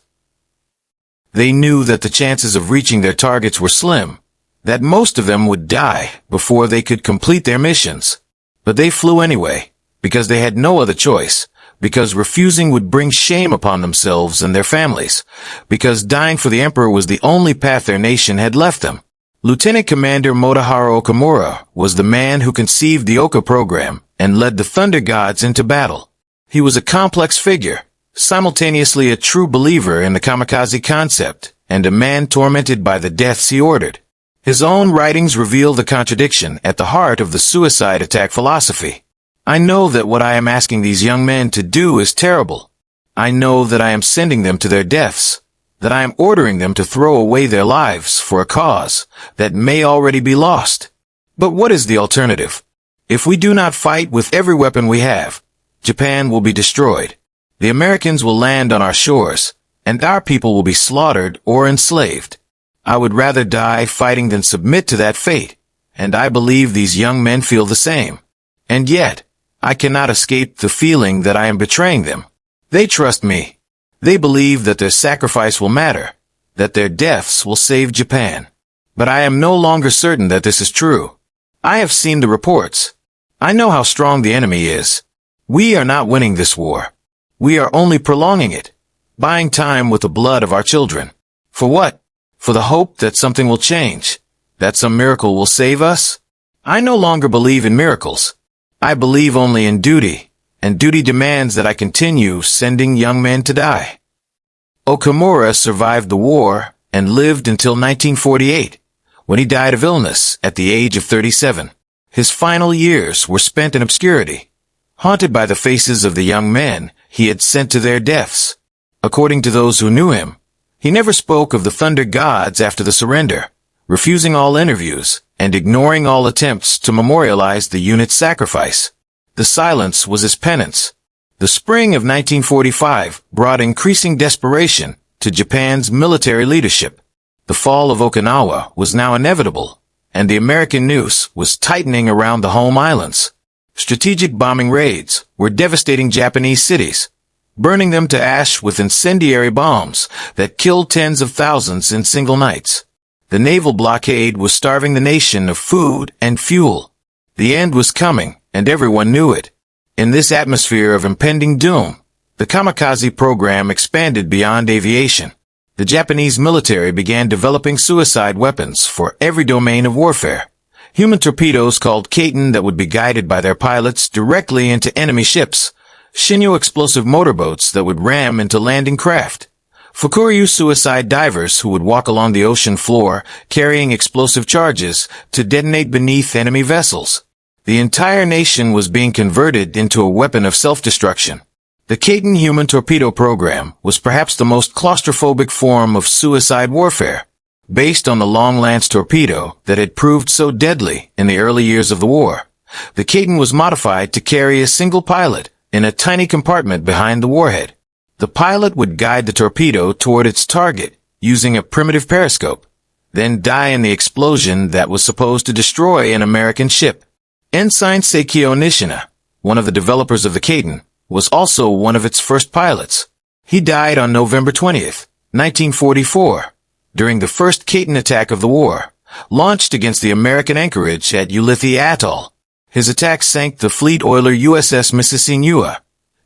They knew that the chances of reaching their targets were slim, that most of them would die before they could complete their missions. But they flew anyway, because they had no other choice, because refusing would bring shame upon themselves and their families, because dying for the emperor was the only path their nation had left them. Lieutenant Commander Motoharu Okamura was the man who conceived the Oka program and led the Thunder Gods into battle. He was a complex figure, simultaneously a true believer in the kamikaze concept and a man tormented by the deaths he ordered. His own writings reveal the contradiction at the heart of the suicide attack philosophy. I know that what I am asking these young men to do is terrible. I know that I am sending them to their deaths, that I am ordering them to throw away their lives for a cause that may already be lost. But what is the alternative? If we do not fight with every weapon we have, Japan will be destroyed. The Americans will land on our shores, and our people will be slaughtered or enslaved. I would rather die fighting than submit to that fate, and I believe these young men feel the same. And yet, I cannot escape the feeling that I am betraying them. They trust me. They believe that their sacrifice will matter, that their deaths will save Japan. But I am no longer certain that this is true. I have seen the reports. I know how strong the enemy is. We are not winning this war. We are only prolonging it, buying time with the blood of our children. For what? For the hope that something will change, that some miracle will save us? I no longer believe in miracles. I believe only in duty, and duty demands that I continue sending young men to die. Okamura survived the war and lived until 1948, when he died of illness at the age of 37. His final years were spent in obscurity, haunted by the faces of the young men he had sent to their deaths. According to those who knew him, he never spoke of the thunder gods after the surrender, refusing all interviews and ignoring all attempts to memorialize the unit's sacrifice. The silence was his penance. The spring of 1945 brought increasing desperation to Japan's military leadership. The fall of Okinawa was now inevitable, and the American noose was tightening around the home islands. Strategic bombing raids were devastating Japanese cities, burning them to ash with incendiary bombs that killed tens of thousands in single nights. The naval blockade was starving the nation of food and fuel. The end was coming, and everyone knew it. In this atmosphere of impending doom, the Kamikaze program expanded beyond aviation. The Japanese military began developing suicide weapons for every domain of warfare. Human torpedoes called Kaiten that would be guided by their pilots directly into enemy ships. Shinyo explosive motorboats that would ram into landing craft. Fukuryu suicide divers who would walk along the ocean floor carrying explosive charges to detonate beneath enemy vessels. The entire nation was being converted into a weapon of self-destruction. The Kaiten human torpedo program was perhaps the most claustrophobic form of suicide warfare, based on the long lance torpedo that had proved so deadly in the early years of the war. The Kaiten was modified to carry a single pilot in a tiny compartment behind the warhead. The pilot would guide the torpedo toward its target using a primitive periscope, then die in the explosion that was supposed to destroy an American ship. Ensign Seikyo Nishina, one of the developers of the Kaiten, was also one of its first pilots. He died on November 20th, 1944, during the first Kaiten attack of the war, launched against the American anchorage at Ulithi Atoll. His attack sank the fleet oiler USS Mississiniua,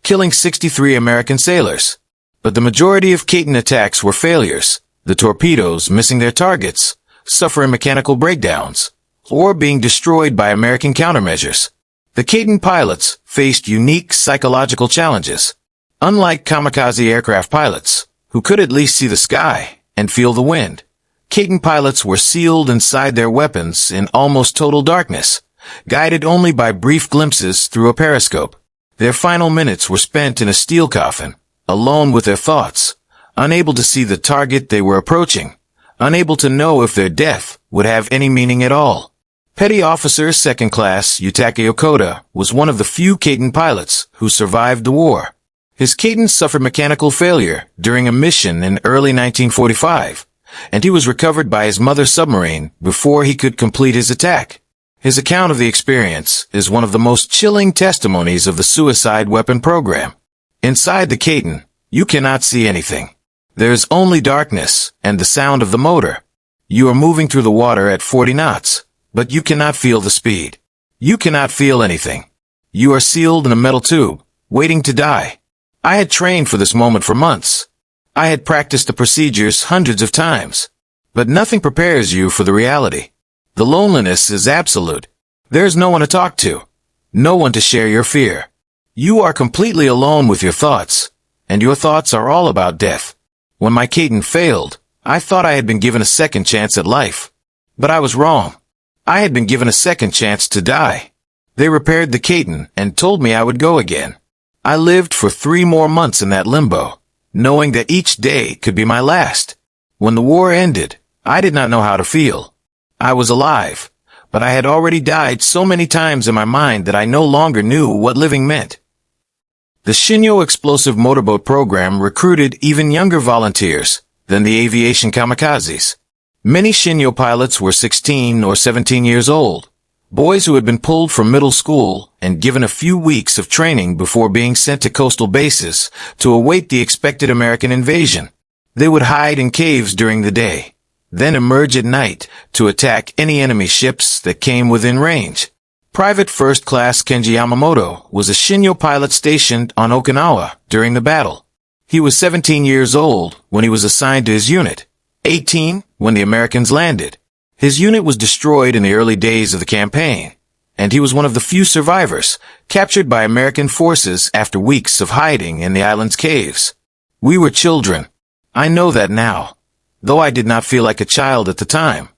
killing 63 American sailors. But the majority of Kaiten attacks were failures, the torpedoes missing their targets, suffering mechanical breakdowns, or being destroyed by American countermeasures. The Kaiten pilots faced unique psychological challenges. Unlike kamikaze aircraft pilots, who could at least see the sky and feel the wind, Kaiten pilots were sealed inside their weapons in almost total darkness, guided only by brief glimpses through a periscope. Their final minutes were spent in a steel coffin, alone with their thoughts, unable to see the target they were approaching, unable to know if their death would have any meaning at all. Petty Officer Second Class Yutake Okoda was one of the few Kaiten pilots who survived the war. His Kaiten suffered mechanical failure during a mission in early 1945, and he was recovered by his mother submarine before he could complete his attack. His account of the experience is one of the most chilling testimonies of the suicide weapon program. Inside the Kaiten, you cannot see anything. There is only darkness and the sound of the motor. You are moving through the water at 40 knots. But you cannot feel the speed. You cannot feel anything. You are sealed in a metal tube, waiting to die. I had trained for this moment for months. I had practiced the procedures hundreds of times. But nothing prepares you for the reality. The loneliness is absolute. There is no one to talk to. No one to share your fear. You are completely alone with your thoughts, and your thoughts are all about death. When my Kaiten failed, I thought I had been given a second chance at life. But I was wrong. I had been given a second chance to die. They repaired the Kaiten and told me I would go again. I lived for 3 more months in that limbo, knowing that each day could be my last. When the war ended, I did not know how to feel. I was alive, but I had already died so many times in my mind that I no longer knew what living meant. The Shinyo explosive motorboat program recruited even younger volunteers than the aviation kamikazes. Many Shinyo pilots were 16 or 17 years old, boys who had been pulled from middle school and given a few weeks of training before being sent to coastal bases to await the expected American invasion. They would hide in caves during the day, then emerge at night to attack any enemy ships that came within range. Private First Class Kenji Yamamoto was a Shinyo pilot stationed on Okinawa during the battle. He was 17 years old when he was assigned to his unit, 18 when the Americans landed. His unit was destroyed in the early days of the campaign, and he was one of the few survivors, captured by American forces after weeks of hiding in the island's caves. We were children. I know that now, though I did not feel like a child at the time.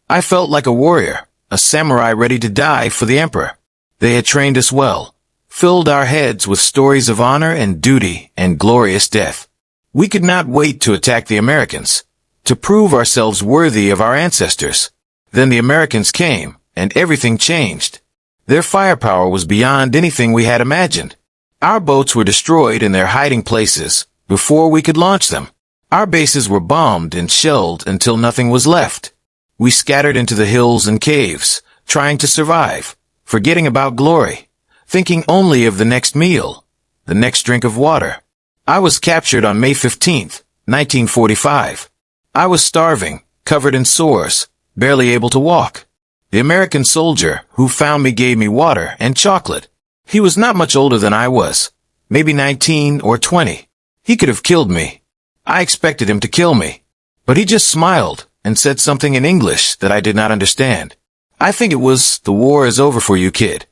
I felt like a warrior, a samurai ready to die for the emperor. They had trained us well, filled our heads with stories of honor and duty and glorious death. We could not wait to attack the Americans, to prove ourselves worthy of our ancestors. Then the Americans came, and everything changed. Their firepower was beyond anything we had imagined. Our boats were destroyed in their hiding places before we could launch them. Our bases were bombed and shelled until nothing was left. We scattered into the hills and caves, trying to survive, forgetting about glory, thinking only of the next meal, the next drink of water. I was captured on May 15th, 1945. I was starving, covered in sores, barely able to walk. The American soldier who found me gave me water and chocolate. He was not much older than I was, maybe 19 or 20. He could have killed me. I expected him to kill me, but he just smiled and said something in English that I did not understand. I think it was, "The war is over for you, kid."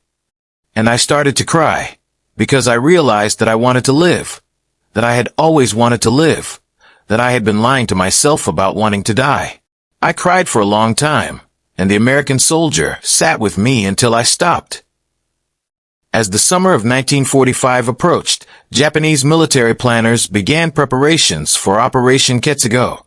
And I started to cry, because I realized that I wanted to live, that I had always wanted to live, that I had been lying to myself about wanting to die. I cried for a long time, and the American soldier sat with me until I stopped. As the summer of 1945 approached, Japanese military planners began preparations for Operation Ketsugo,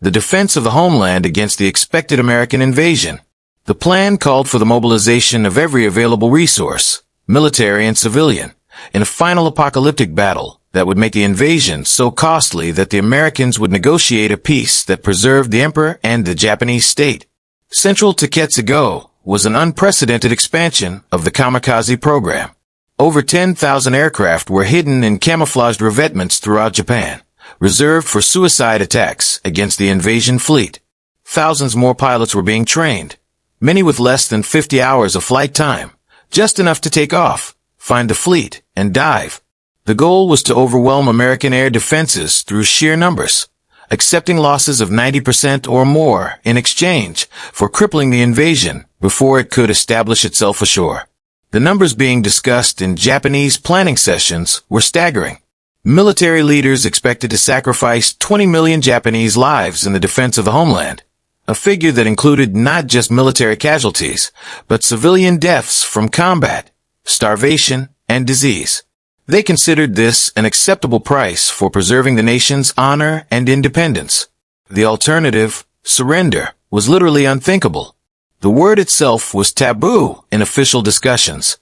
the defense of the homeland against the expected American invasion. The plan called for the mobilization of every available resource, military and civilian, in a final apocalyptic battle that would make the invasion so costly that the Americans would negotiate a peace that preserved the emperor and the Japanese state. Central to Ketsugo was an unprecedented expansion of the Kamikaze program. Over 10,000 aircraft were hidden in camouflaged revetments throughout Japan, reserved for suicide attacks against the invasion fleet. Thousands more pilots were being trained, many with less than 50 hours of flight time, just enough to take off, find the fleet, and dive. The goal was to overwhelm American air defenses through sheer numbers, accepting losses of 90% or more in exchange for crippling the invasion before it could establish itself ashore. The numbers being discussed in Japanese planning sessions were staggering. Military leaders expected to sacrifice 20 million Japanese lives in the defense of the homeland, a figure that included not just military casualties, but civilian deaths from combat, starvation, and disease. They considered this an acceptable price for preserving the nation's honor and independence. The alternative, surrender, was literally unthinkable. The word itself was taboo in official discussions.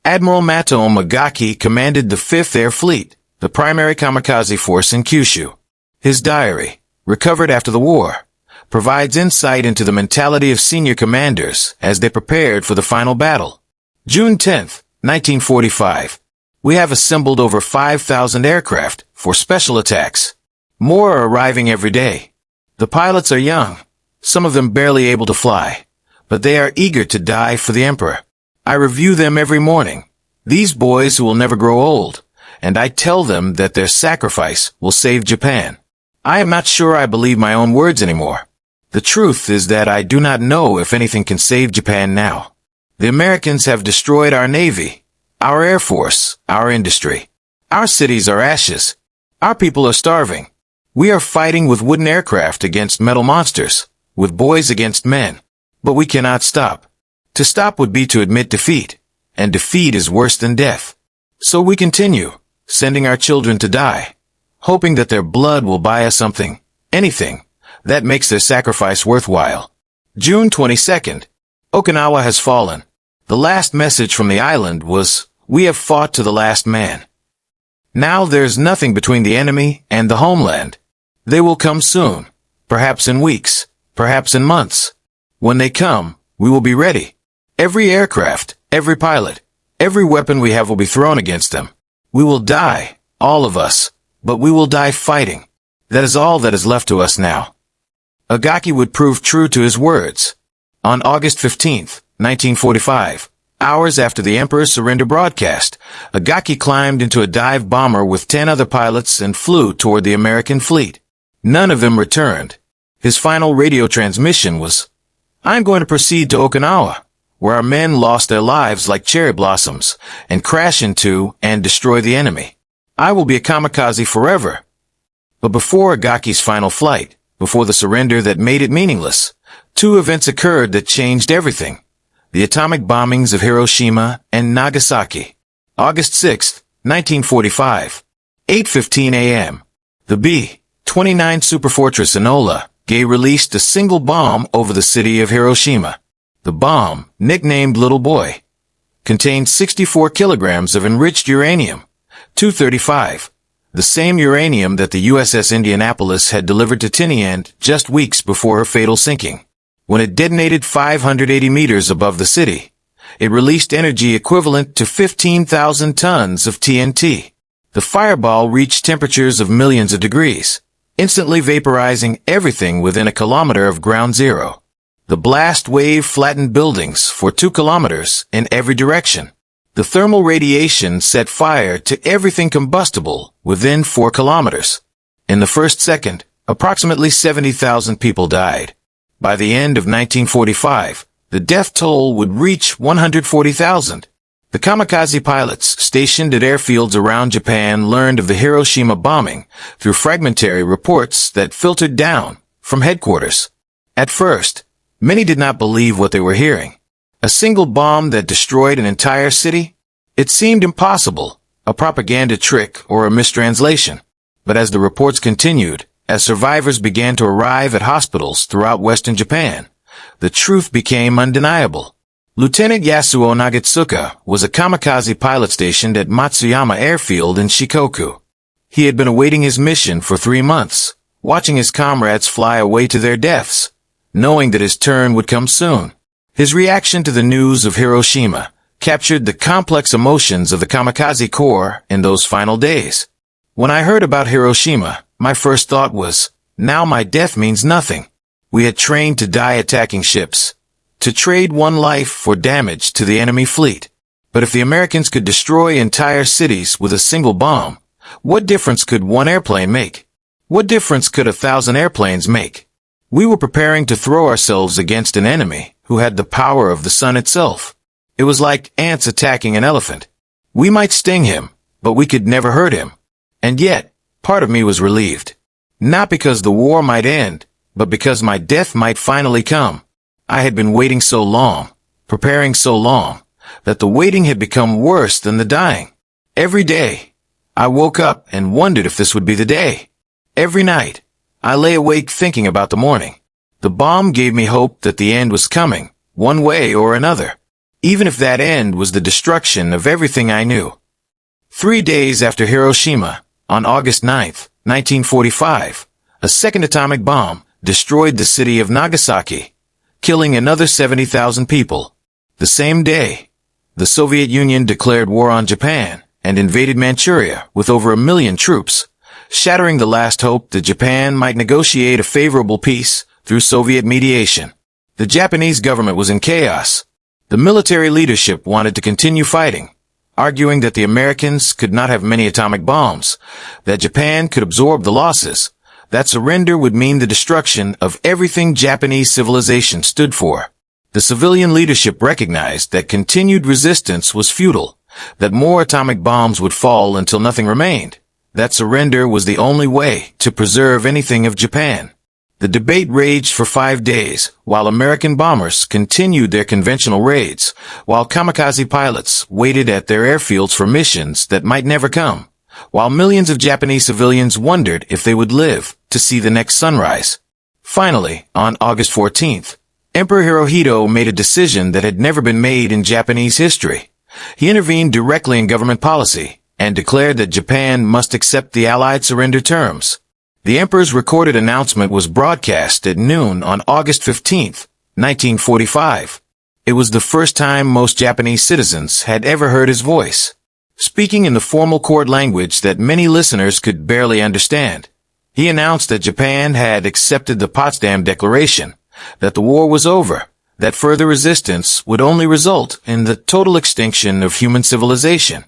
Admiral Mato Magaki commanded the 5th Air Fleet, the primary kamikaze force in Kyushu. His diary, recovered after the war, provides insight into the mentality of senior commanders as they prepared for the final battle. June 10th, 1945. We have assembled over 5,000 aircraft for special attacks. More are arriving every day. The pilots are young, some of them barely able to fly, but they are eager to die for the emperor. I review them every morning, these boys who will never grow old, and I tell them that their sacrifice will save Japan. I am not sure I believe my own words anymore. The truth is that I do not know if anything can save Japan now. The Americans have destroyed our Navy, our Air Force, our industry. Our cities are ashes. Our people are starving. We are fighting with wooden aircraft against metal monsters, with boys against men. But we cannot stop. To stop would be to admit defeat, and defeat is worse than death. So we continue, sending our children to die, hoping that their blood will buy us something, anything, that makes their sacrifice worthwhile. June 22nd. Okinawa has fallen. The last message from the island was, "We have fought to the last man." Now there's nothing between the enemy and the homeland. They will come soon, perhaps in weeks, perhaps in months. When they come, we will be ready. Every aircraft, every pilot, every weapon we have will be thrown against them. We will die, all of us, but we will die fighting. That is all that is left to us now. Agaki would prove true to his words. On August 15th, 1945, Hours after the Emperor's surrender broadcast, Agaki climbed into a dive bomber with 10 other pilots and flew toward the American fleet. None of them returned. His final radio transmission was, "I'm going to proceed to Okinawa, where our men lost their lives like cherry blossoms, and crash into and destroy the enemy. I will be a kamikaze forever." But before Agaki's final flight, before the surrender that made it meaningless, two events occurred that changed everything. The atomic bombings of Hiroshima and Nagasaki. August 6, 1945, 8:15 a.m. The B-29 superfortress Enola Gay released a single bomb over the city of Hiroshima. The bomb, nicknamed Little Boy, contained 64 kilograms of enriched uranium-235, the same uranium that the USS Indianapolis had delivered to Tinian just weeks before her fatal sinking. When it detonated 580 meters above the city, it released energy equivalent to 15,000 tons of TNT. The fireball reached temperatures of millions of degrees, instantly vaporizing everything within a kilometer of ground zero. The blast wave flattened buildings for 2 kilometers in every direction. The thermal radiation set fire to everything combustible within 4 kilometers. In the first second, approximately 70,000 people died. By the end of 1945, the death toll would reach 140,000. The kamikaze pilots stationed at airfields around Japan learned of the Hiroshima bombing through fragmentary reports that filtered down from headquarters. At first, many did not believe what they were hearing. A single bomb that destroyed an entire city? It seemed impossible, a propaganda trick or a mistranslation. But as the reports continued, as survivors began to arrive at hospitals throughout Western Japan, the truth became undeniable. Lieutenant Yasuo Nagatsuka was a kamikaze pilot stationed at Matsuyama Airfield in Shikoku. He had been awaiting his mission for 3 months, watching his comrades fly away to their deaths, knowing that his turn would come soon. His reaction to the news of Hiroshima captured the complex emotions of the kamikaze corps in those final days. When I heard about Hiroshima, my first thought was, now my death means nothing. We had trained to die attacking ships, to trade one life for damage to the enemy fleet. But if the Americans could destroy entire cities with a single bomb, what difference could one airplane make? What difference could 1,000 airplanes make? We were preparing to throw ourselves against an enemy who had the power of the sun itself. It was like ants attacking an elephant. We might sting him, but we could never hurt him. And yet, part of me was relieved. Not because the war might end, but because my death might finally come. I had been waiting so long, preparing so long, that the waiting had become worse than the dying. Every day, I woke up and wondered if this would be the day. Every night, I lay awake thinking about the morning. The bomb gave me hope that the end was coming, one way or another, even if that end was the destruction of everything I knew. 3 days after Hiroshima, on August 9, 1945, a second atomic bomb destroyed the city of Nagasaki, killing another 70,000 people. The same day, the Soviet Union declared war on Japan and invaded Manchuria with over 1 million troops, shattering the last hope that Japan might negotiate a favorable peace through Soviet mediation. The Japanese government was in chaos. The military leadership wanted to continue fighting, arguing that the Americans could not have many atomic bombs, that Japan could absorb the losses, that surrender would mean the destruction of everything Japanese civilization stood for. The civilian leadership recognized that continued resistance was futile, that more atomic bombs would fall until nothing remained, that surrender was the only way to preserve anything of Japan. The debate raged for 5 days, while American bombers continued their conventional raids, while kamikaze pilots waited at their airfields for missions that might never come, while millions of Japanese civilians wondered if they would live to see the next sunrise. Finally, on August 14th, Emperor Hirohito made a decision that had never been made in Japanese history. He intervened directly in government policy and declared that Japan must accept the Allied surrender terms. The emperor's recorded announcement was broadcast at noon on August 15th, 1945. It was the first time most Japanese citizens had ever heard his voice, speaking in the formal court language that many listeners could barely understand. He announced that Japan had accepted the Potsdam Declaration, that the war was over, that further resistance would only result in the total extinction of human civilization.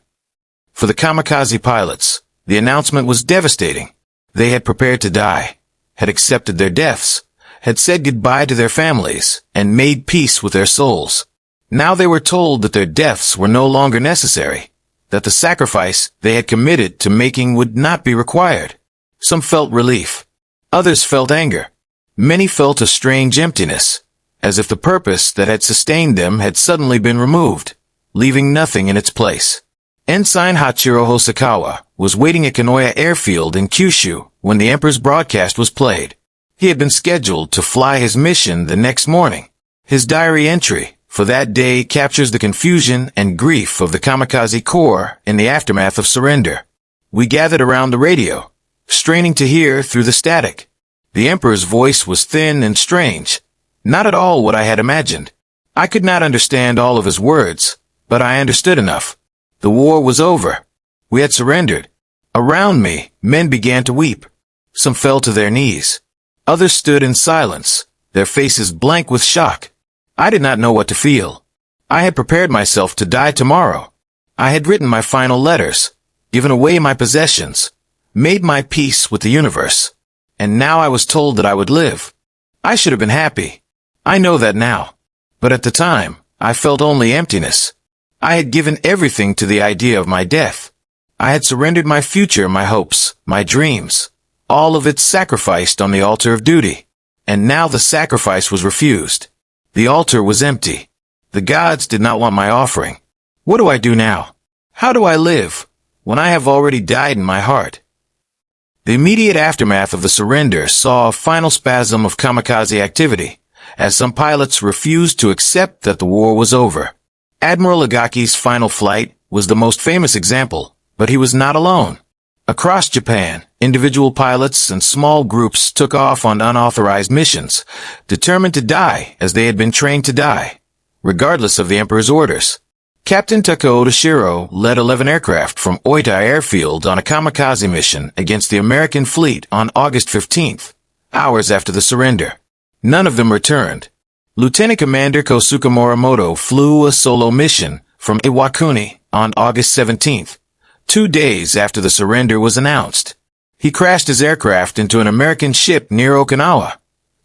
For the kamikaze pilots, the announcement was devastating. They had prepared to die, had accepted their deaths, had said goodbye to their families, and made peace with their souls. Now they were told that their deaths were no longer necessary, that the sacrifice they had committed to making would not be required. Some felt relief. Others felt anger. Many felt a strange emptiness, as if the purpose that had sustained them had suddenly been removed, leaving nothing in its place. Ensign Hachiro Hosokawa was waiting at Kanoya Airfield in Kyushu when the Emperor's broadcast was played. He had been scheduled to fly his mission the next morning. His diary entry for that day captures the confusion and grief of the Kamikaze Corps in the aftermath of surrender. We gathered around the radio, straining to hear through the static. The Emperor's voice was thin and strange, not at all what I had imagined. I could not understand all of his words, but I understood enough. The war was over. We had surrendered. Around me, men began to weep. Some fell to their knees. Others stood in silence, their faces blank with shock. I did not know what to feel. I had prepared myself to die tomorrow. I had written my final letters, given away my possessions, made my peace with the universe. And now I was told that I would live. I should have been happy. I know that now. But at the time, I felt only emptiness. I had given everything to the idea of my death. I had surrendered my future, my hopes, my dreams, all of it sacrificed on the altar of duty. And now the sacrifice was refused. The altar was empty. The gods did not want my offering. What do I do now? How do I live when I have already died in my heart? The immediate aftermath of the surrender saw a final spasm of kamikaze activity, as some pilots refused to accept that the war was over. Admiral Agaki's final flight was the most famous example, but he was not alone. Across Japan, individual pilots and small groups took off on unauthorized missions, determined to die as they had been trained to die, regardless of the Emperor's orders. Captain Takao Toshiro led 11 aircraft from Oita Airfield on a kamikaze mission against the American fleet on August 15th, hours after the surrender. None of them returned. Lieutenant Commander Kosuke Morimoto flew a solo mission from Iwakuni on August 17th, 2 days after the surrender was announced. He crashed his aircraft into an American ship near Okinawa,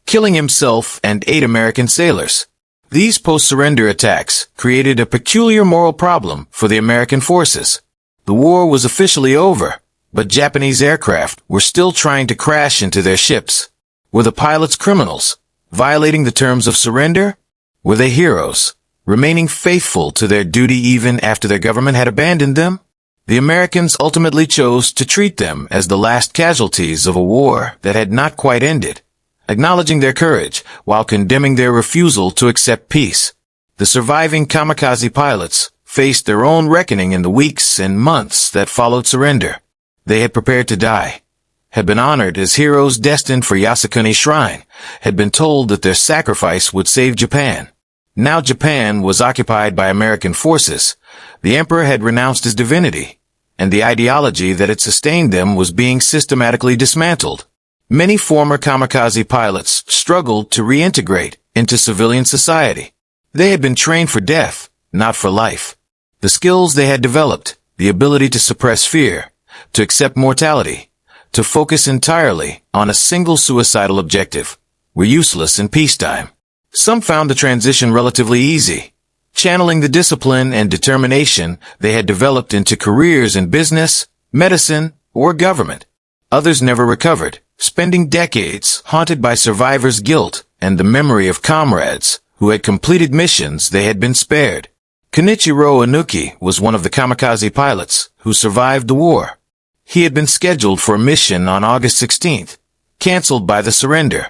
killing himself and 8 American sailors. These post-surrender attacks created a peculiar moral problem for the American forces. The war was officially over, but Japanese aircraft were still trying to crash into their ships. Were the pilots criminals, violating the terms of surrender? Were they heroes, remaining faithful to their duty even after their government had abandoned them? The Americans ultimately chose to treat them as the last casualties of a war that had not quite ended, acknowledging their courage while condemning their refusal to accept peace. The surviving kamikaze pilots faced their own reckoning in the weeks and months that followed surrender. They had prepared to die, had been honored as heroes destined for Yasukuni Shrine, had been told that their sacrifice would save Japan. Now Japan was occupied by American forces. The Emperor had renounced his divinity, and the ideology that had sustained them was being systematically dismantled. Many former kamikaze pilots struggled to reintegrate into civilian society. They had been trained for death, not for life. The skills they had developed, the ability to suppress fear, to accept mortality, to focus entirely on a single suicidal objective, were useless in peacetime. Some found the transition relatively easy, channeling the discipline and determination they had developed into careers in business, medicine, or government. Others never recovered, spending decades haunted by survivors' guilt and the memory of comrades who had completed missions they had been spared. Kenichiro Inuki was one of the kamikaze pilots who survived the war. He had been scheduled for a mission on August 16th, canceled by the surrender.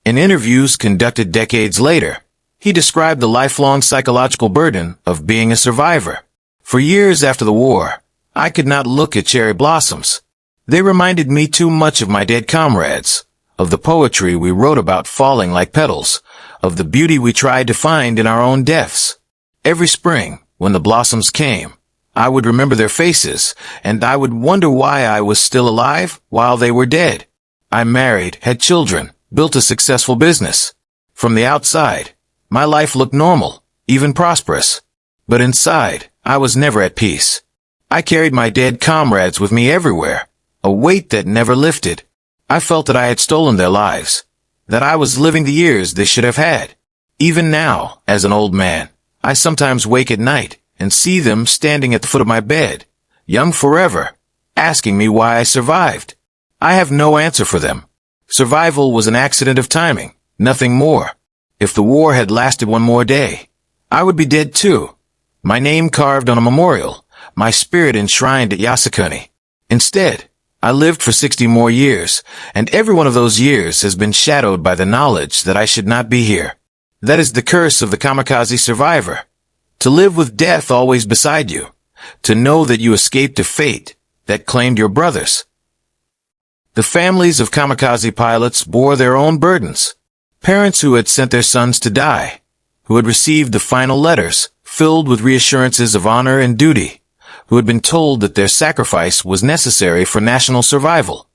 In interviews conducted decades later, he described the lifelong psychological burden of being a survivor. For years after the war, I could not look at cherry blossoms. They reminded me too much of my dead comrades, of the poetry we wrote about falling like petals, of the beauty we tried to find in our own deaths. Every spring, when the blossoms came, I would remember their faces, and I would wonder why I was still alive while they were dead. I married, had children, built a successful business. From the outside, My life looked normal, even prosperous. But inside, I was never at peace. I carried my dead comrades with me everywhere, a weight that never lifted. I felt that I had stolen their lives, that I was living the years they should have had. Even now, as an old man, I sometimes wake at night and see them standing at the foot of my bed, young forever, asking me why I survived. I have no answer for them. Survival was an accident of timing, nothing more. If the war had lasted one more day, I would be dead too. My name carved on a memorial, my spirit enshrined at Yasukuni. Instead, I lived for 60 more years, and every one of those years has been shadowed by the knowledge that I should not be here. That is the curse of the kamikaze survivor. To live with death always beside you. To know that you escaped a fate that claimed your brothers. The families of kamikaze pilots bore their own burdens. Parents who had sent their sons to die, who had received the final letters filled with reassurances of honor and duty, who had been told that their sacrifice was necessary for national survival.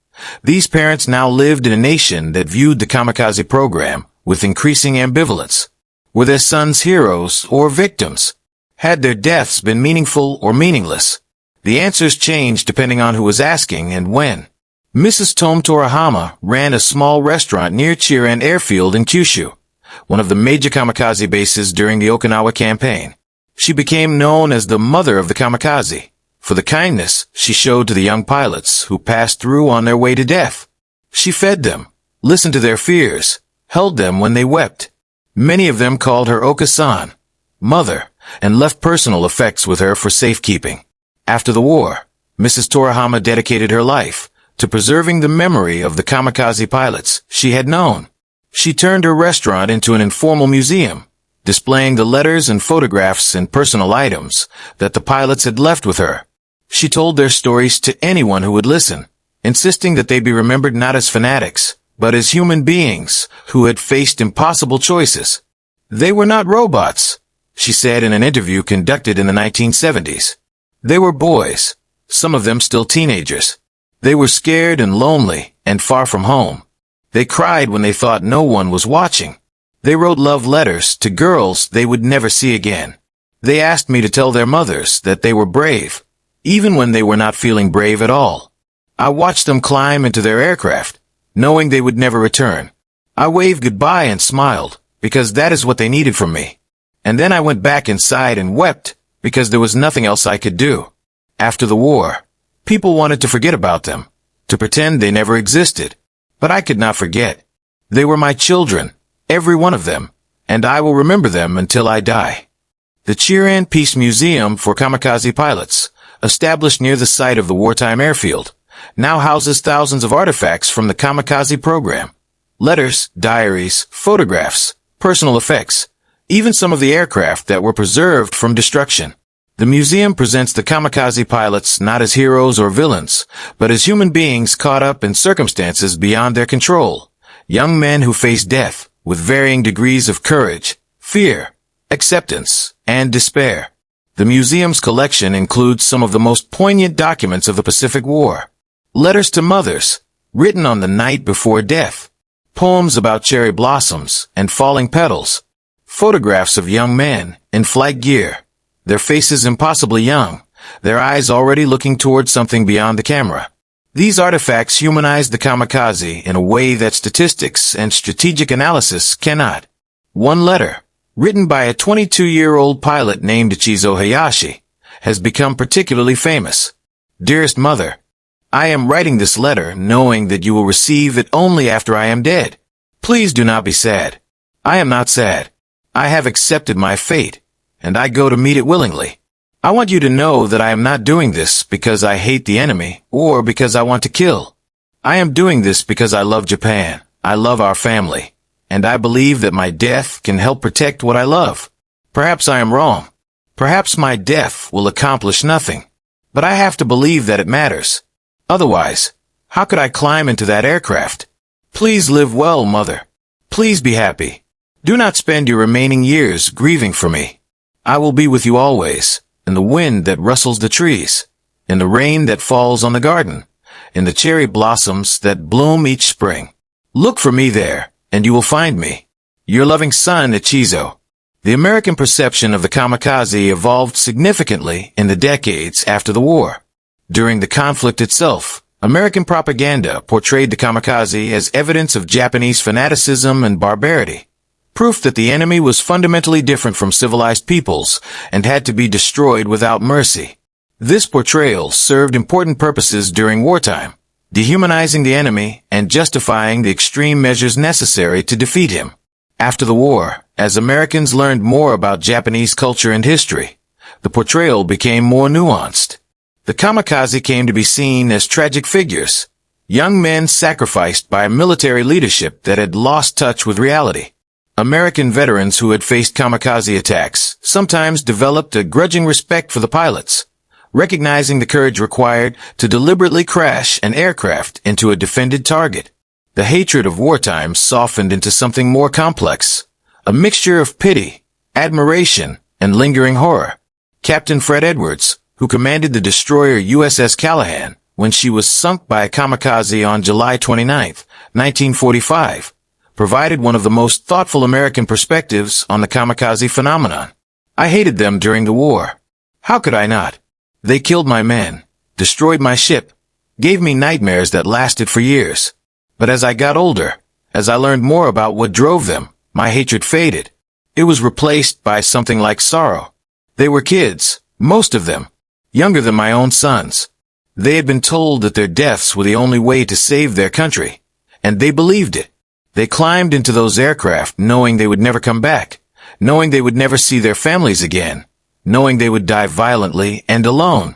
These parents now lived in a nation that viewed the kamikaze program with increasing ambivalence. Were their sons heroes or victims? Had their deaths been meaningful or meaningless? The answers changed depending on who was asking and when. Mrs. Tom Torahama ran a small restaurant near Chiran Airfield in Kyushu, one of the major kamikaze bases during the Okinawa campaign. She became known as the mother of the kamikaze for the kindness she showed to the young pilots who passed through on their way to death. She fed them, listened to their fears, held them when they wept. Many of them called her Oka-san, mother, and left personal effects with her for safekeeping. After the war, Mrs. Torahama dedicated her life to preserving the memory of the kamikaze pilots she had known. She turned her restaurant into an informal museum, displaying the letters and photographs and personal items that the pilots had left with her. She told their stories to anyone who would listen, insisting that they be remembered not as fanatics, but as human beings who had faced impossible choices. They were not robots, she said in an interview conducted in the 1970s. They were boys, some of them still teenagers. They were scared and lonely and far from home. They cried when they thought no one was watching. They wrote love letters to girls they would never see again. They asked me to tell their mothers that they were brave, even when they were not feeling brave at all. I watched them climb into their aircraft, knowing they would never return. I waved goodbye and smiled, because that is what they needed from me. And then I went back inside and wept, because there was nothing else I could do. After the war, people wanted to forget about them, to pretend they never existed. But I could not forget. They were my children, every one of them, and I will remember them until I die. The Chiran Peace Museum for Kamikaze Pilots, established near the site of the wartime airfield, now houses thousands of artifacts from the kamikaze program. Letters, diaries, photographs, personal effects, even some of the aircraft that were preserved from destruction. The museum presents the kamikaze pilots not as heroes or villains, but as human beings caught up in circumstances beyond their control. Young men who face death with varying degrees of courage, fear, acceptance, and despair. The museum's collection includes some of the most poignant documents of the Pacific War. Letters to mothers, written on the night before death. Poems about cherry blossoms and falling petals. Photographs of young men in flight gear, their faces impossibly young, their eyes already looking toward something beyond the camera. These artifacts humanize the kamikaze in a way that statistics and strategic analysis cannot. One letter, written by a 22-year-old pilot named Chizo Hayashi, has become particularly famous. Dearest Mother, I am writing this letter knowing that you will receive it only after I am dead. Please do not be sad. I am not sad. I have accepted my fate, and I go to meet it willingly. I want you to know that I am not doing this because I hate the enemy or because I want to kill. I am doing this because I love Japan, I love our family, and I believe that my death can help protect what I love. Perhaps I am wrong. Perhaps my death will accomplish nothing. But I have to believe that it matters. Otherwise, how could I climb into that aircraft? Please live well, Mother. Please be happy. Do not spend your remaining years grieving for me. I will be with you always, in the wind that rustles the trees, in the rain that falls on the garden, in the cherry blossoms that bloom each spring. Look for me there, and you will find me. Your loving son, Ichizo. The American perception of the kamikaze evolved significantly in the decades after the war. During the conflict itself, American propaganda portrayed the kamikaze as evidence of Japanese fanaticism and barbarity, proof that the enemy was fundamentally different from civilized peoples and had to be destroyed without mercy. This portrayal served important purposes during wartime, dehumanizing the enemy and justifying the extreme measures necessary to defeat him. After the war, as Americans learned more about Japanese culture and history, the portrayal became more nuanced. The kamikaze came to be seen as tragic figures, young men sacrificed by a military leadership that had lost touch with reality. American veterans who had faced kamikaze attacks sometimes developed a grudging respect for the pilots, recognizing the courage required to deliberately crash an aircraft into a defended target. The hatred of wartime softened into something more complex, a mixture of pity, admiration, and lingering horror. Captain Fred Edwards, who commanded the destroyer USS Callahan when she was sunk by a kamikaze on July 29, 1945, provided one of the most thoughtful American perspectives on the kamikaze phenomenon. I hated them during the war. How could I not? They killed my men, destroyed my ship, gave me nightmares that lasted for years. But as I got older, as I learned more about what drove them, my hatred faded. It was replaced by something like sorrow. They were kids, most of them, younger than my own sons. They had been told that their deaths were the only way to save their country, and they believed it. They climbed into those aircraft knowing they would never come back, knowing they would never see their families again, knowing they would die violently and alone.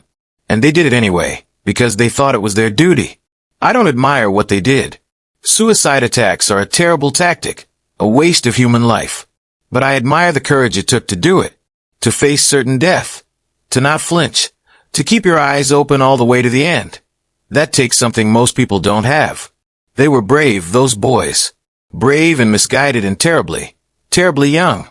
And they did it anyway, because they thought it was their duty. I don't admire what they did. Suicide attacks are a terrible tactic, a waste of human life. But I admire the courage it took to do it, to face certain death, to not flinch, to keep your eyes open all the way to the end. That takes something most people don't have. They were brave, those boys. Brave and misguided and terribly, terribly young.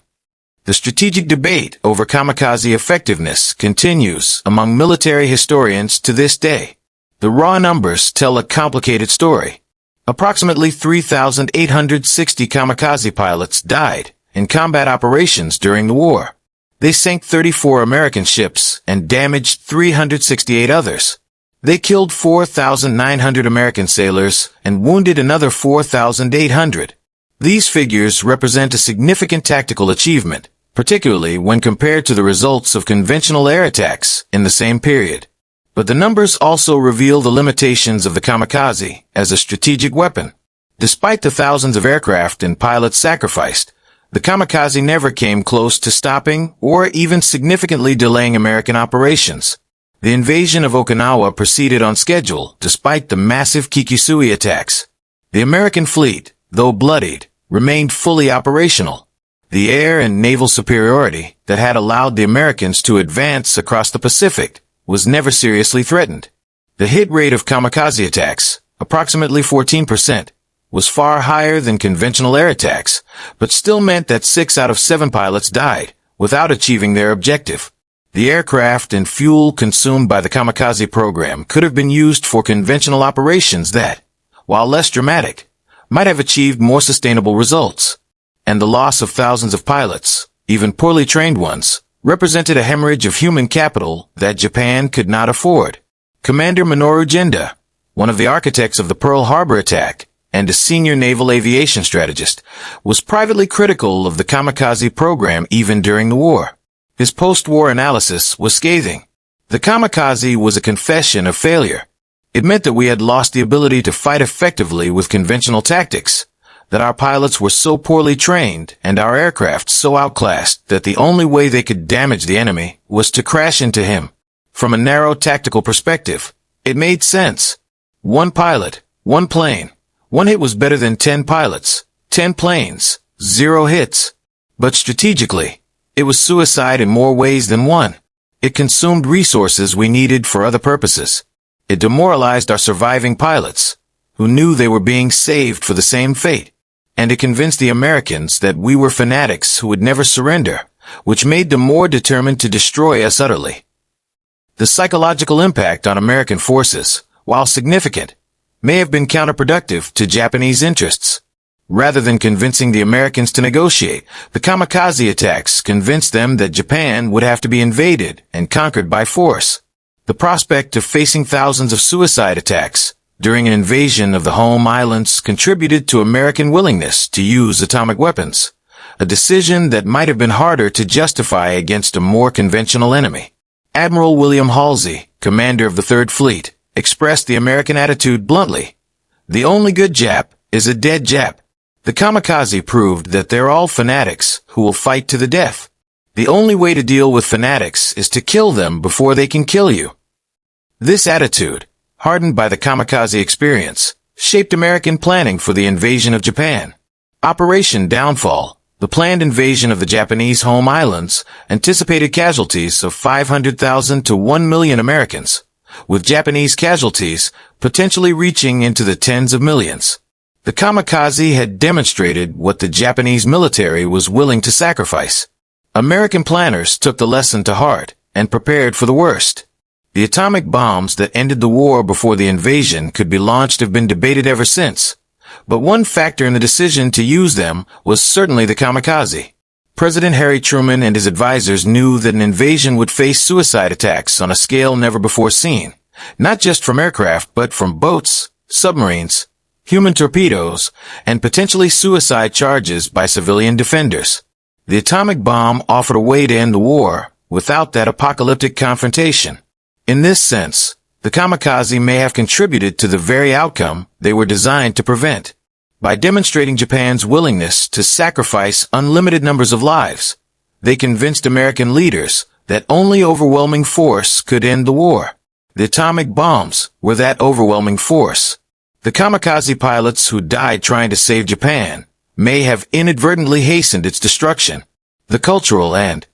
The strategic debate over kamikaze effectiveness continues among military historians to this day. The raw numbers tell a complicated story. Approximately 3,860 kamikaze pilots died in combat operations during the war. They sank 34 American ships and damaged 368 others. They killed 4,900 American sailors and wounded another 4,800. These figures represent a significant tactical achievement, particularly when compared to the results of conventional air attacks in the same period. But the numbers also reveal the limitations of the kamikaze as a strategic weapon. Despite the thousands of aircraft and pilots sacrificed, the kamikaze never came close to stopping or even significantly delaying American operations. The invasion of Okinawa proceeded on schedule despite the massive Kikisui attacks. The American fleet, though bloodied, remained fully operational. The air and naval superiority that had allowed the Americans to advance across the Pacific was never seriously threatened. The hit rate of kamikaze attacks, approximately 14%, was far higher than conventional air attacks, but still meant that 6 out of 7 pilots died without achieving their objective. The aircraft and fuel consumed by the kamikaze program could have been used for conventional operations that, while less dramatic, might have achieved more sustainable results. And the loss of thousands of pilots, even poorly trained ones, represented a hemorrhage of human capital that Japan could not afford. Commander Minoru Genda, one of the architects of the Pearl Harbor attack and a senior naval aviation strategist, was privately critical of the kamikaze program even during the war. His post-war analysis was scathing. The kamikaze was a confession of failure. It meant that we had lost the ability to fight effectively with conventional tactics, that our pilots were so poorly trained and our aircraft so outclassed that the only way they could damage the enemy was to crash into him. From a narrow tactical perspective, it made sense. 1 pilot, 1 plane. 1 hit was better than 10 pilots, 10 planes, 0 hits. But strategically, it was suicide in more ways than one. It consumed resources we needed for other purposes. It demoralized our surviving pilots, who knew they were being saved for the same fate. And it convinced the Americans that we were fanatics who would never surrender, which made them more determined to destroy us utterly. The psychological impact on American forces, while significant, may have been counterproductive to Japanese interests. Rather than convincing the Americans to negotiate, the kamikaze attacks convinced them that Japan would have to be invaded and conquered by force. The prospect of facing thousands of suicide attacks during an invasion of the home islands contributed to American willingness to use atomic weapons, a decision that might have been harder to justify against a more conventional enemy. Admiral William Halsey, commander of the Third Fleet, expressed the American attitude bluntly. "The only good Jap is a dead Jap." The kamikaze proved that they're all fanatics who will fight to the death. The only way to deal with fanatics is to kill them before they can kill you. This attitude, hardened by the kamikaze experience, shaped American planning for the invasion of Japan. Operation Downfall, the planned invasion of the Japanese home islands, anticipated casualties of 500,000 to 1 million Americans, with Japanese casualties potentially reaching into the tens of millions. The kamikaze had demonstrated what the Japanese military was willing to sacrifice. American planners took the lesson to heart and prepared for the worst. The atomic bombs that ended the war before the invasion could be launched have been debated ever since. But one factor in the decision to use them was certainly the kamikaze. President Harry Truman and his advisors knew that an invasion would face suicide attacks on a scale never before seen, not just from aircraft but from boats, submarines, human torpedoes, and potentially suicide charges by civilian defenders. The atomic bomb offered a way to end the war without that apocalyptic confrontation. In this sense, the kamikaze may have contributed to the very outcome they were designed to prevent. By demonstrating Japan's willingness to sacrifice unlimited numbers of lives, they convinced American leaders that only overwhelming force could end the war. The atomic bombs were that overwhelming force. The kamikaze pilots who died trying to save Japan may have inadvertently hastened its destruction. The cultural and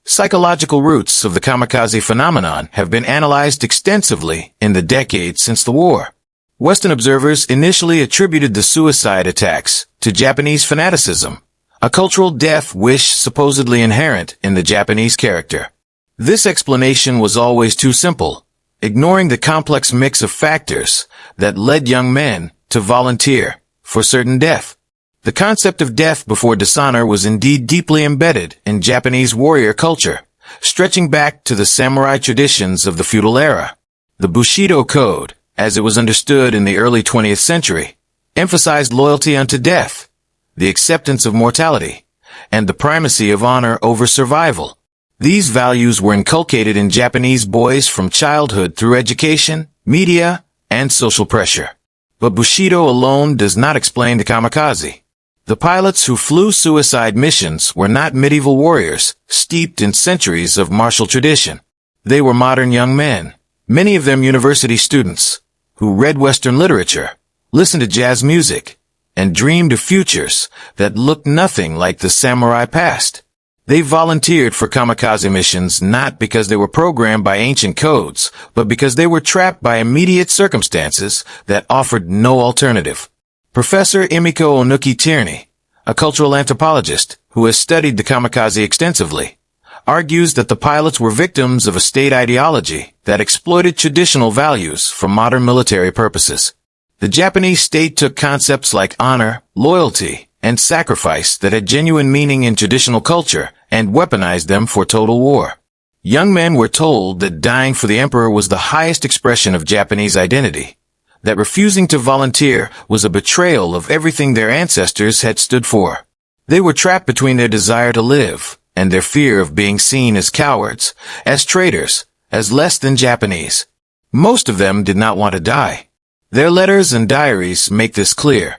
psychological roots of the kamikaze phenomenon have been analyzed extensively in the decades since the war. Western observers initially attributed the suicide attacks to Japanese fanaticism, a cultural death wish supposedly inherent in the Japanese character. This explanation was always too simple, ignoring the complex mix of factors that led young men to volunteer for certain death. The concept of death before dishonor was indeed deeply embedded in Japanese warrior culture, stretching back to the samurai traditions of the feudal era. The Bushido Code, as it was understood in the early 20th century, emphasized loyalty unto death, the acceptance of mortality, and the primacy of honor over survival. These values were inculcated in Japanese boys from childhood through education, media, and social pressure. But Bushido alone does not explain the kamikaze. The pilots who flew suicide missions were not medieval warriors, steeped in centuries of martial tradition. They were modern young men, many of them university students, who read Western literature, listened to jazz music, and dreamed of futures that looked nothing like the samurai past. They volunteered for kamikaze missions not because they were programmed by ancient codes, but because they were trapped by immediate circumstances that offered no alternative. Professor Emiko Onuki Tierney, a cultural anthropologist who has studied the kamikaze extensively, argues that the pilots were victims of a state ideology that exploited traditional values for modern military purposes. The Japanese state took concepts like honor, loyalty, and sacrifice that had genuine meaning in traditional culture and weaponized them for total war. Young men were told that dying for the emperor was the highest expression of Japanese identity, that refusing to volunteer was a betrayal of everything their ancestors had stood for. They were trapped between their desire to live and their fear of being seen as cowards, as traitors, as less than Japanese. Most of them did not want to die. Their letters and diaries make this clear.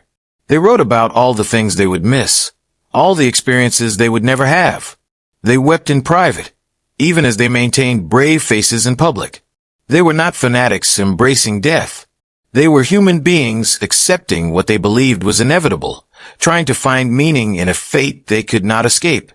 They wrote about all the things they would miss, all the experiences they would never have. They wept in private, even as they maintained brave faces in public. They were not fanatics embracing death. They were human beings accepting what they believed was inevitable, trying to find meaning in a fate they could not escape.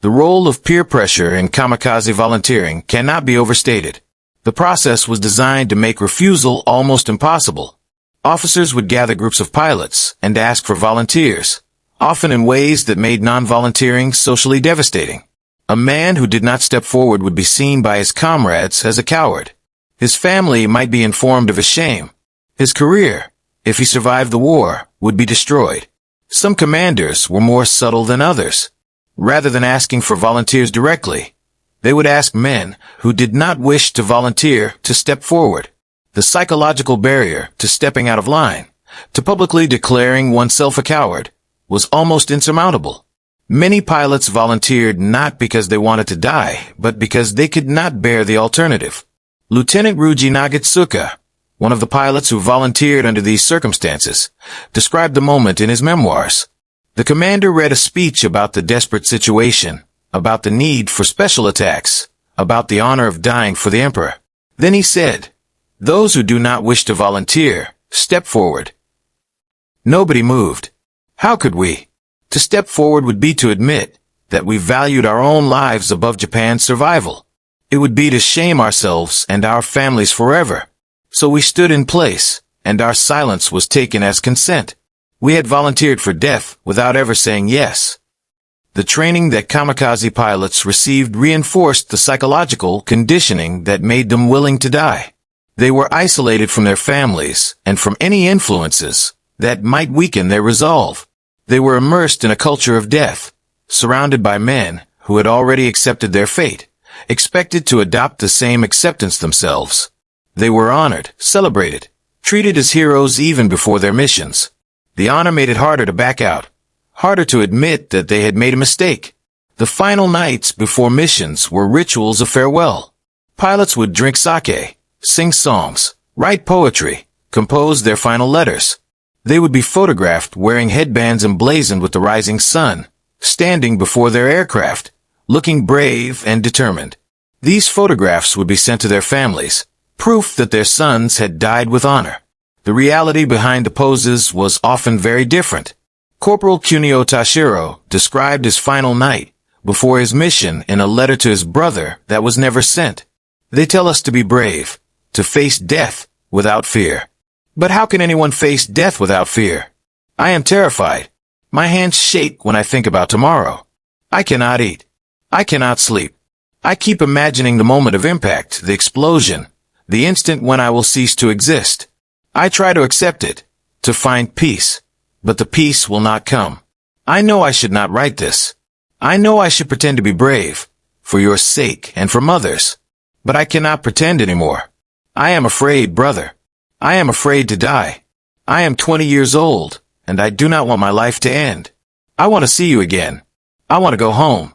The role of peer pressure in kamikaze volunteering cannot be overstated. The process was designed to make refusal almost impossible. Officers would gather groups of pilots and ask for volunteers, often in ways that made non-volunteering socially devastating. A man who did not step forward would be seen by his comrades as a coward. His family might be informed of his shame. His career, if he survived the war, would be destroyed. Some commanders were more subtle than others. Rather than asking for volunteers directly, they would ask men who did not wish to volunteer to step forward. The psychological barrier to stepping out of line, to publicly declaring oneself a coward, was almost insurmountable. Many pilots volunteered not because they wanted to die, but because they could not bear the alternative. Lieutenant Ruji Nagatsuka, one of the pilots who volunteered under these circumstances, described the moment in his memoirs. The commander read a speech about the desperate situation, about the need for special attacks, about the honor of dying for the emperor. Then he said, "Those who do not wish to volunteer, step forward." Nobody moved. How could we? To step forward would be to admit that we valued our own lives above Japan's survival. It would be to shame ourselves and our families forever. So we stood in place, and our silence was taken as consent. We had volunteered for death without ever saying yes. The training that kamikaze pilots received reinforced the psychological conditioning that made them willing to die. They were isolated from their families and from any influences that might weaken their resolve. They were immersed in a culture of death, surrounded by men who had already accepted their fate, expected to adopt the same acceptance themselves. They were honored, celebrated, treated as heroes even before their missions. The honor made it harder to back out, harder to admit that they had made a mistake. The final nights before missions were rituals of farewell. Pilots would drink sake, sing songs, write poetry, compose their final letters. They would be photographed wearing headbands emblazoned with the rising sun, standing before their aircraft, looking brave and determined. These photographs would be sent to their families, proof that their sons had died with honor. The reality behind the poses was often very different. Corporal Kunio Tashiro described his final night before his mission in a letter to his brother that was never sent. "They tell us to be brave, to face death without fear. But how can anyone face death without fear? I am terrified. My hands shake when I think about tomorrow. I cannot eat. I cannot sleep. I keep imagining the moment of impact, the explosion, the instant when I will cease to exist. I try to accept it, to find peace, but the peace will not come. I know I should not write this. I know I should pretend to be brave, for your sake and for Mother's. But I cannot pretend anymore. I am afraid, brother. I am afraid to die. I am 20 years old, and I do not want my life to end. I want to see you again. I want to go home.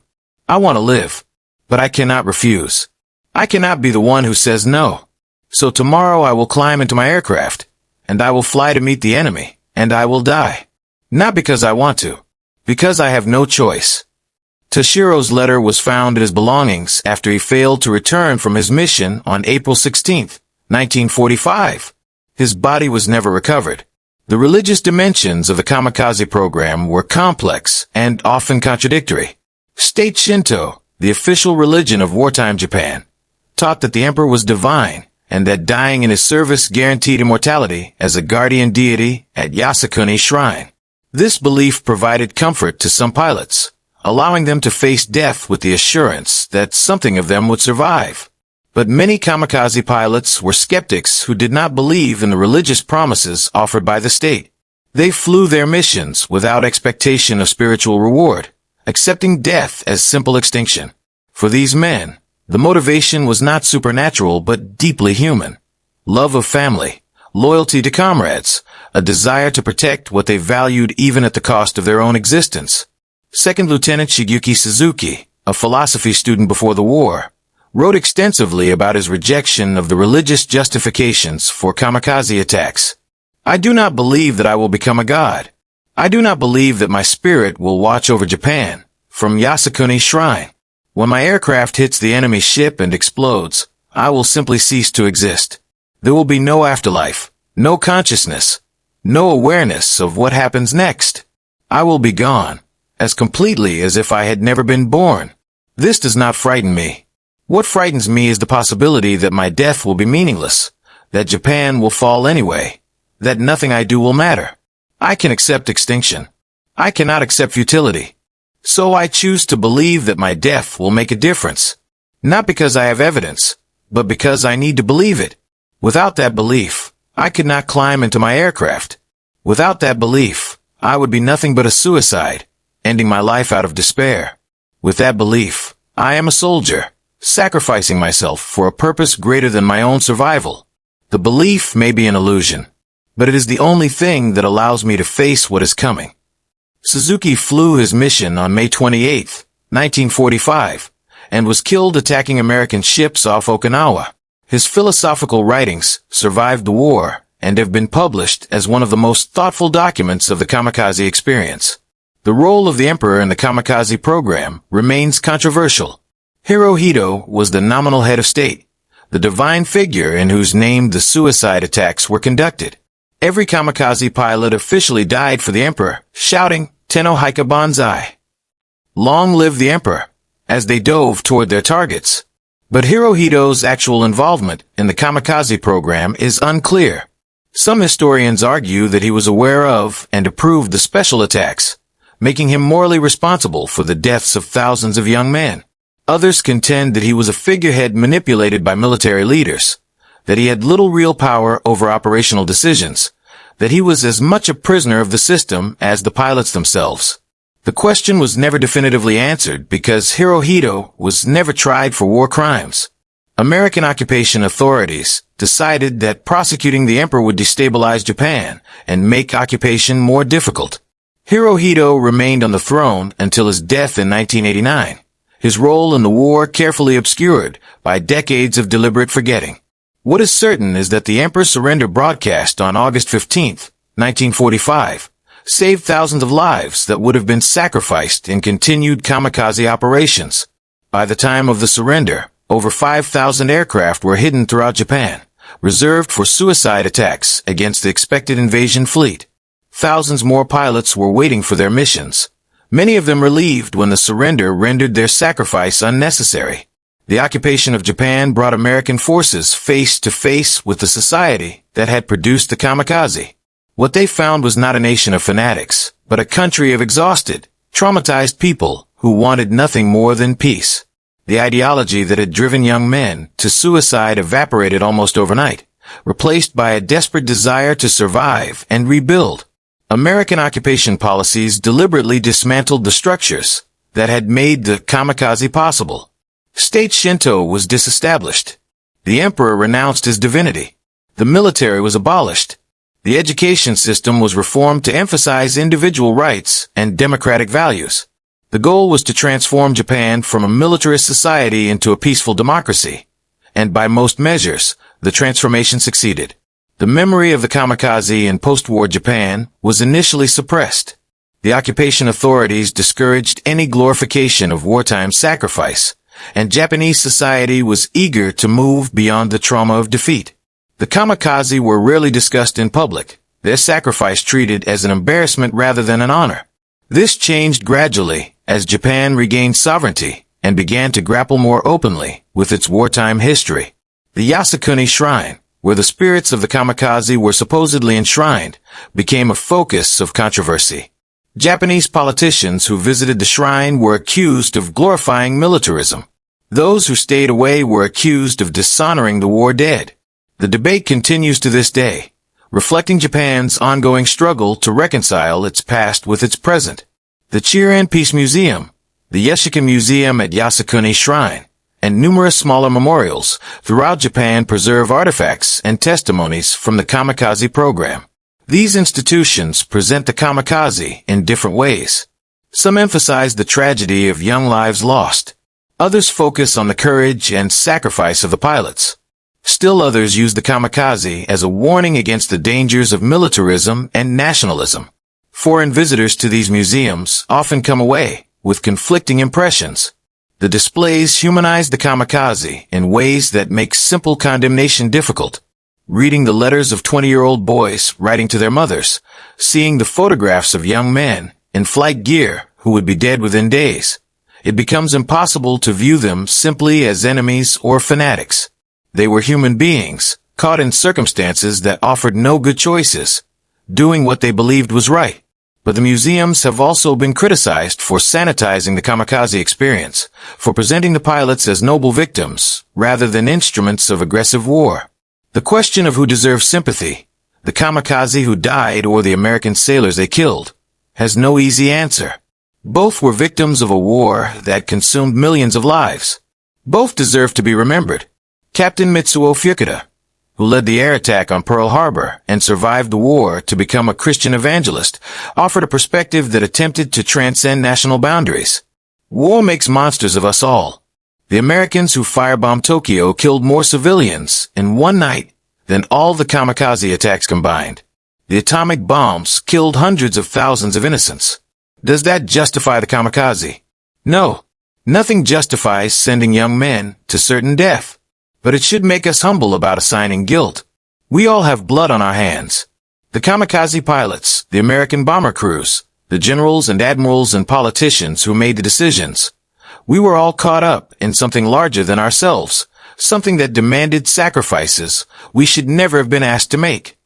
I want to live. But I cannot refuse. I cannot be the one who says no. So tomorrow I will climb into my aircraft, and I will fly to meet the enemy, and I will die. Not because I want to, because I have no choice." Tashiro's letter was found in his belongings after he failed to return from his mission on April 16, 1945. His body was never recovered. The religious dimensions of the kamikaze program were complex and often contradictory. State Shinto, the official religion of wartime Japan, taught that the emperor was divine and that dying in his service guaranteed immortality as a guardian deity at Yasukuni Shrine. This belief provided comfort to some pilots, allowing them to face death with the assurance that something of them would survive. But many kamikaze pilots were skeptics who did not believe in the religious promises offered by the state. They flew their missions without expectation of spiritual reward, accepting death as simple extinction. For these men, the motivation was not supernatural but deeply human. Love of family, loyalty to comrades, a desire to protect what they valued even at the cost of their own existence. Second Lieutenant Shigeki Suzuki, a philosophy student before the war, wrote extensively about his rejection of the religious justifications for kamikaze attacks. "I do not believe that I will become a god. I do not believe that my spirit will watch over Japan from Yasukuni Shrine. When my aircraft hits the enemy ship and explodes, I will simply cease to exist. There will be no afterlife, no consciousness, no awareness of what happens next. I will be gone, as completely as if I had never been born. This does not frighten me. What frightens me is the possibility that my death will be meaningless, that Japan will fall anyway, that nothing I do will matter. I can accept extinction. I cannot accept futility. So I choose to believe that my death will make a difference, not because I have evidence, but because I need to believe it. Without that belief, I could not climb into my aircraft. Without that belief, I would be nothing but a suicide, ending my life out of despair. With that belief, I am a soldier, sacrificing myself for a purpose greater than my own survival. The belief may be an illusion, but it is the only thing that allows me to face what is coming. Suzuki flew his mission on May 28, 1945, and was killed attacking American ships off Okinawa. His philosophical writings survived the war and have been published as one of the most thoughtful documents of the Kamikaze experience. The role of the emperor in the Kamikaze program remains controversial. Hirohito was the nominal head of state, the divine figure in whose name the suicide attacks were conducted. Every kamikaze pilot officially died for the emperor, shouting, "Tenno Hika Banzai." Long live the emperor, as they dove toward their targets. But Hirohito's actual involvement in the kamikaze program is unclear. Some historians argue that he was aware of and approved the special attacks, making him morally responsible for the deaths of thousands of young men. Others contend that he was a figurehead manipulated by military leaders, that he had little real power over operational decisions, that he was as much a prisoner of the system as the pilots themselves. The question was never definitively answered because Hirohito was never tried for war crimes. American occupation authorities decided that prosecuting the emperor would destabilize Japan and make occupation more difficult. Hirohito remained on the throne until his death in 1989. His role in the war carefully obscured by decades of deliberate forgetting. What is certain is that the emperor's surrender broadcast on August 15, 1945, saved thousands of lives that would have been sacrificed in continued kamikaze operations. By the time of the surrender, over 5,000 aircraft were hidden throughout Japan, reserved for suicide attacks against the expected invasion fleet. Thousands more pilots were waiting for their missions, many of them relieved when the surrender rendered their sacrifice unnecessary. The occupation of Japan brought American forces face to face with the society that had produced the kamikaze. What they found was not a nation of fanatics, but a country of exhausted, traumatized people who wanted nothing more than peace. The ideology that had driven young men to suicide evaporated almost overnight, replaced by a desperate desire to survive and rebuild. American occupation policies deliberately dismantled the structures that had made the kamikaze possible. State Shinto was disestablished. The emperor renounced his divinity. The military was abolished. The education system was reformed to emphasize individual rights and democratic values. The goal was to transform Japan from a militarist society into a peaceful democracy. And by most measures, the transformation succeeded. The memory of the kamikaze in post-war Japan was initially suppressed. The occupation authorities discouraged any glorification of wartime sacrifice, and Japanese society was eager to move beyond the trauma of defeat. The kamikaze were rarely discussed in public, their sacrifice treated as an embarrassment rather than an honor. This changed gradually as Japan regained sovereignty and began to grapple more openly with its wartime history. The Yasukuni Shrine, where the spirits of the kamikaze were supposedly enshrined, became a focus of controversy. Japanese politicians who visited the shrine were accused of glorifying militarism. Those who stayed away were accused of dishonoring the war dead. The debate continues to this day, reflecting Japan's ongoing struggle to reconcile its past with its present. The Chiren Peace Museum, the Yeshika Museum at Yasukuni Shrine, and numerous smaller memorials throughout Japan preserve artifacts and testimonies from the kamikaze program. These institutions present the kamikaze in different ways. Some emphasize the tragedy of young lives lost. Others focus on the courage and sacrifice of the pilots. Still others use the kamikaze as a warning against the dangers of militarism and nationalism. Foreign visitors to these museums often come away with conflicting impressions. The displays humanize the kamikaze in ways that make simple condemnation difficult. Reading the letters of 20-year-old boys writing to their mothers, seeing the photographs of young men in flight gear who would be dead within days, it becomes impossible to view them simply as enemies or fanatics. They were human beings, caught in circumstances that offered no good choices, doing what they believed was right. But the museums have also been criticized for sanitizing the kamikaze experience, for presenting the pilots as noble victims rather than instruments of aggressive war. The question of who deserves sympathy, the kamikaze who died or the American sailors they killed, has no easy answer. Both were victims of a war that consumed millions of lives. Both deserve to be remembered. Captain Mitsuo Fukuda, who led the air attack on Pearl Harbor and survived the war to become a Christian evangelist, offered a perspective that attempted to transcend national boundaries. War makes monsters of us all. The Americans who firebombed Tokyo killed more civilians in one night than all the kamikaze attacks combined. The atomic bombs killed hundreds of thousands of innocents. Does that justify the kamikaze? No. Nothing justifies sending young men to certain death. But it should make us humble about assigning guilt. We all have blood on our hands. The kamikaze pilots, the American bomber crews, the generals and admirals and politicians who made the decisions. We were all caught up in something larger than ourselves, something that demanded sacrifices we should never have been asked to make.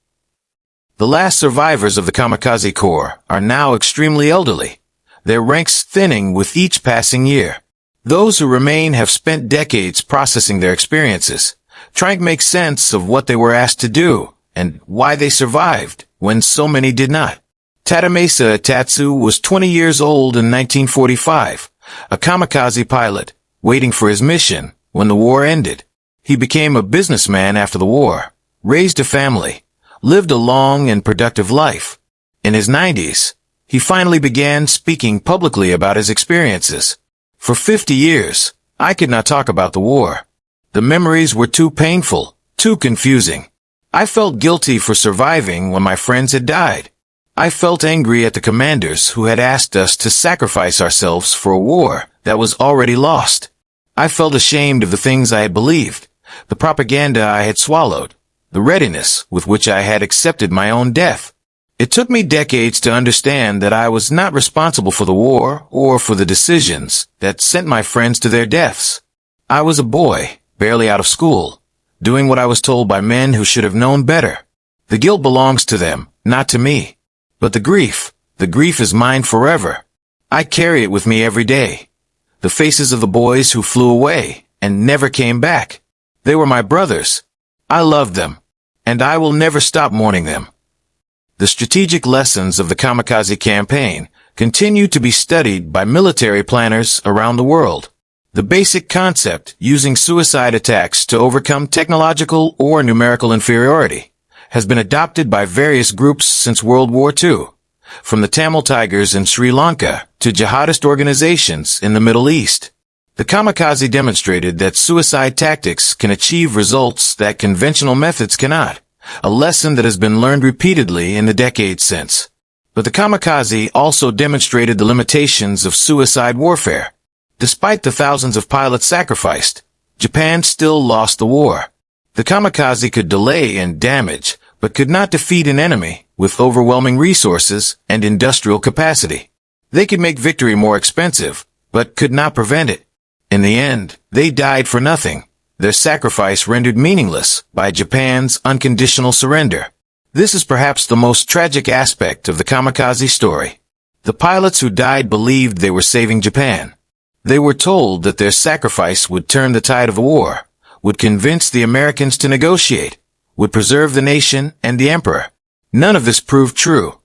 The last survivors of the Kamikaze Corps are now extremely elderly, their ranks thinning with each passing year. Those who remain have spent decades processing their experiences, trying to make sense of what they were asked to do and why they survived when so many did not. Tadamasa Tatsu was 20 years old in 1945, a kamikaze pilot, waiting for his mission when the war ended. He became a businessman after the war, raised a family, lived a long and productive life. In his 90s, he finally began speaking publicly about his experiences. For 50 years, I could not talk about the war. The memories were too painful, too confusing. I felt guilty for surviving when my friends had died. I felt angry at the commanders who had asked us to sacrifice ourselves for a war that was already lost. I felt ashamed of the things I had believed, the propaganda I had swallowed, the readiness with which I had accepted my own death. It took me decades to understand that I was not responsible for the war or for the decisions that sent my friends to their deaths. I was a boy, barely out of school, doing what I was told by men who should have known better. The guilt belongs to them, not to me. But the grief is mine forever. I carry it with me every day. The faces of the boys who flew away and never came back. They were my brothers. I loved them, and I will never stop mourning them. The strategic lessons of the Kamikaze campaign continue to be studied by military planners around the world. The basic concept using suicide attacks to overcome technological or numerical inferiority has been adopted by various groups since World War II, from the Tamil Tigers in Sri Lanka to jihadist organizations in the Middle East. The kamikaze demonstrated that suicide tactics can achieve results that conventional methods cannot, a lesson that has been learned repeatedly in the decades since. But the kamikaze also demonstrated the limitations of suicide warfare. Despite the thousands of pilots sacrificed, Japan still lost the war. The kamikaze could delay and damage, but could not defeat an enemy with overwhelming resources and industrial capacity. They could make victory more expensive, but could not prevent it. In the end, they died for nothing, their sacrifice rendered meaningless by Japan's unconditional surrender. This is perhaps the most tragic aspect of the kamikaze story. The pilots who died believed they were saving Japan. They were told that their sacrifice would turn the tide of the war, would convince the Americans to negotiate, would preserve the nation and the emperor. None of this proved true.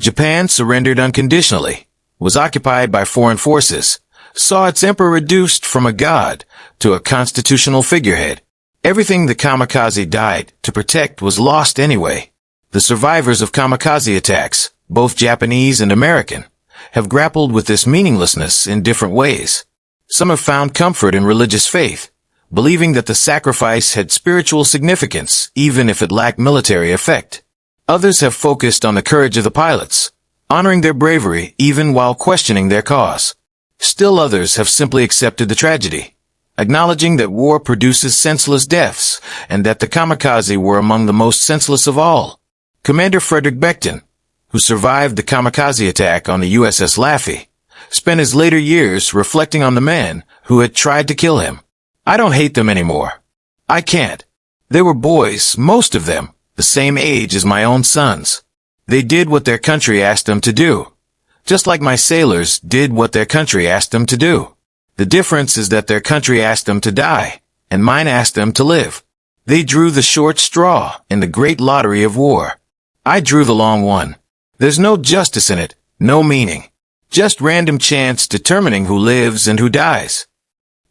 Japan surrendered unconditionally, was occupied by foreign forces, saw its emperor reduced from a god to a constitutional figurehead. Everything the kamikaze died to protect was lost anyway. The survivors of kamikaze attacks, both Japanese and American, have grappled with this meaninglessness in different ways. Some have found comfort in religious faith, believing that the sacrifice had spiritual significance even if it lacked military effect. Others have focused on the courage of the pilots, honoring their bravery even while questioning their cause. Still others have simply accepted the tragedy, acknowledging that war produces senseless deaths and that the kamikaze were among the most senseless of all. Commander Frederick Beckton, who survived the kamikaze attack on the USS Laffey, spent his later years reflecting on the men who had tried to kill him. I don't hate them anymore. I can't. They were boys, most of them, the same age as my own sons. They did what their country asked them to do, just like my sailors did what their country asked them to do. The difference is that their country asked them to die, and mine asked them to live. They drew the short straw in the great lottery of war. I drew the long one. There's no justice in it, No meaning. Just random chance determining who lives and who dies.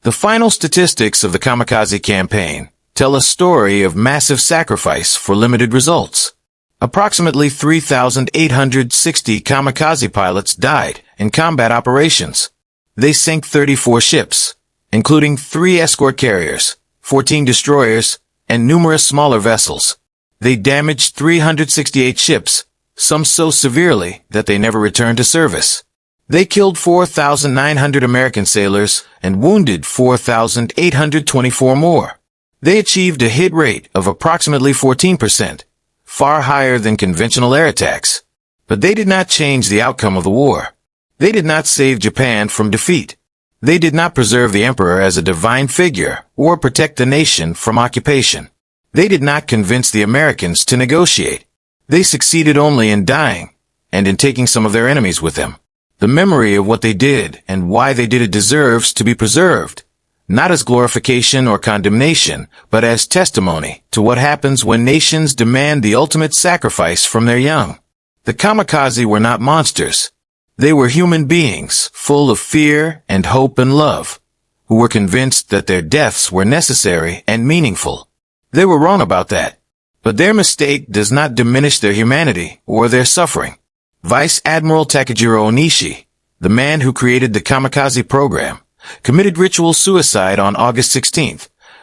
The final statistics of the Kamikaze campaign tell a story of massive sacrifice for limited results. Approximately 3,860 kamikaze pilots died in combat operations. They sank 34 ships, including 3 escort carriers, 14 destroyers, and numerous smaller vessels. They damaged 368 ships, some so severely that they never returned to service. They killed 4,900 American sailors and wounded 4,824 more. They achieved a hit rate of approximately 14%, far higher than conventional air attacks. But they did not change the outcome of the war. They did not save Japan from defeat. They did not preserve the emperor as a divine figure or protect the nation from occupation. They did not convince the Americans to negotiate. They succeeded only in dying and in taking some of their enemies with them. The memory of what they did and why they did it deserves to be preserved, not as glorification or condemnation, but as testimony to what happens when nations demand the ultimate sacrifice from their young. The kamikaze were not monsters. They were human beings, full of fear and hope and love, who were convinced that their deaths were necessary and meaningful. They were wrong about that. But their mistake does not diminish their humanity or their suffering. Vice Admiral Takejiro Onishi, the man who created the kamikaze program, committed ritual suicide on August 16,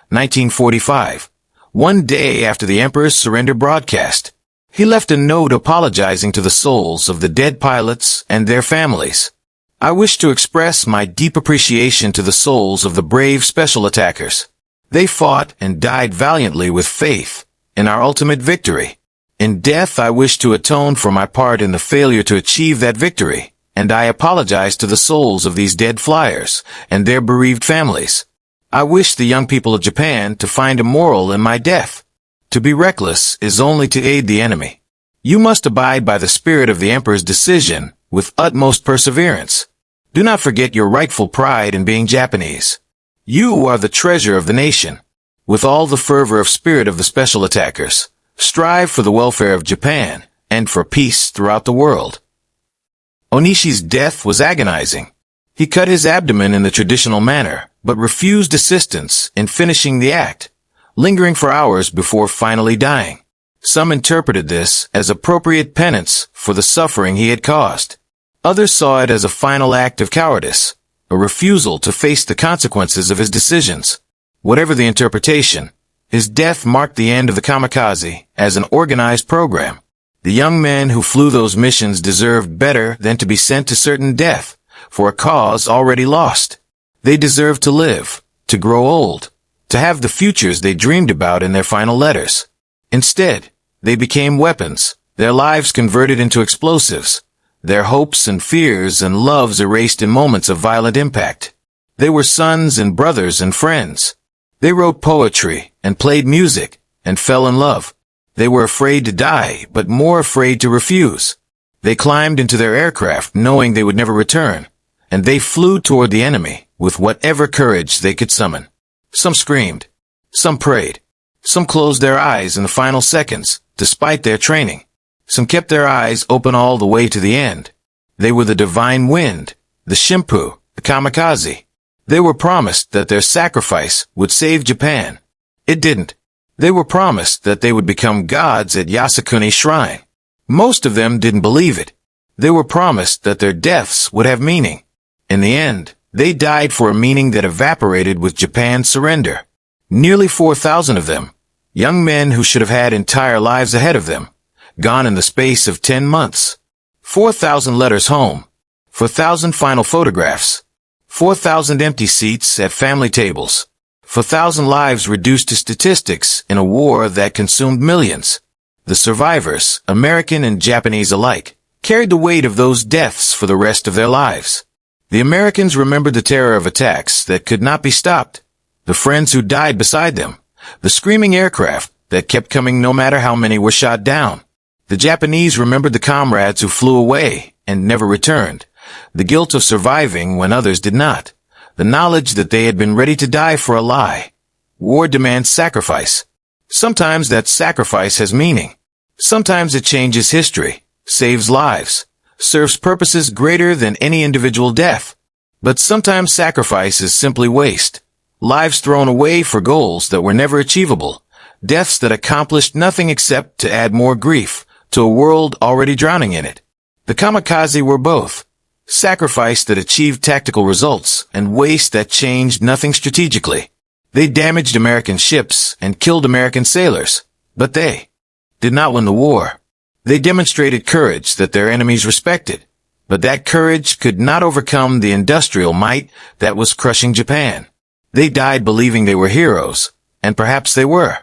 1945, one day after the emperor's surrender broadcast. He left a note apologizing to the souls of the dead pilots and their families. I wish to express my deep appreciation to the souls of the brave special attackers. They fought and died valiantly with faith in our ultimate victory. In death, I wish to atone for my part in the failure to achieve that victory, and I apologize to the souls of these dead flyers and their bereaved families. I wish the young people of Japan to find a moral in my death. To be reckless is only to aid the enemy. You must abide by the spirit of the emperor's decision with utmost perseverance. Do not forget your rightful pride in being Japanese. You are the treasure of the nation. With all the fervor of spirit of the special attackers, strive for the welfare of Japan and for peace throughout the world. Onishi's death was agonizing. He cut his abdomen in the traditional manner, but refused assistance in finishing the act, lingering for hours before finally dying. Some interpreted this as appropriate penance for the suffering he had caused. Others saw it as a final act of cowardice, a refusal to face the consequences of his decisions. Whatever the interpretation, his death marked the end of the kamikaze as an organized program. The young men who flew those missions deserved better than to be sent to certain death for a cause already lost. They deserved to live, to grow old, to have the futures they dreamed about in their final letters. Instead, they became weapons, their lives converted into explosives, their hopes and fears and loves erased in moments of violent impact. They were sons and brothers and friends. They wrote poetry and played music and fell in love. They were afraid to die, but more afraid to refuse. They climbed into their aircraft knowing they would never return, and they flew toward the enemy with whatever courage they could summon. Some screamed. Some prayed. Some closed their eyes in the final seconds, despite their training. Some kept their eyes open all the way to the end. They were the divine wind, the Shimpu, the kamikaze. They were promised that their sacrifice would save Japan. It didn't. They were promised that they would become gods at Yasukuni Shrine. Most of them didn't believe it. They were promised that their deaths would have meaning. In the end, they died for a meaning that evaporated with Japan's surrender. Nearly 4,000 of them, young men who should have had entire lives ahead of them, gone in the space of 10 months. 4,000 letters home. 4,000 final photographs. 4,000 empty seats at family tables. 4,000 lives reduced to statistics in a war that consumed millions. The survivors, American and Japanese alike, carried the weight of those deaths for the rest of their lives. The Americans remembered the terror of attacks that could not be stopped, the friends who died beside them, the screaming aircraft that kept coming no matter how many were shot down. The Japanese remembered the comrades who flew away and never returned, the guilt of surviving when others did not, the knowledge that they had been ready to die for a lie. War demands sacrifice. Sometimes that sacrifice has meaning. Sometimes it changes history, saves lives. serves purposes greater than any individual death. But sometimes sacrifice is simply waste. Lives thrown away for goals that were never achievable. Deaths that accomplished nothing except to add more grief to a world already drowning in it. The kamikaze were both. Sacrifice that achieved tactical results and waste that changed nothing strategically. They damaged American ships and killed American sailors, but they did not win the war. They demonstrated courage that their enemies respected, but that courage could not overcome the industrial might that was crushing Japan. They died believing they were heroes, and perhaps they were.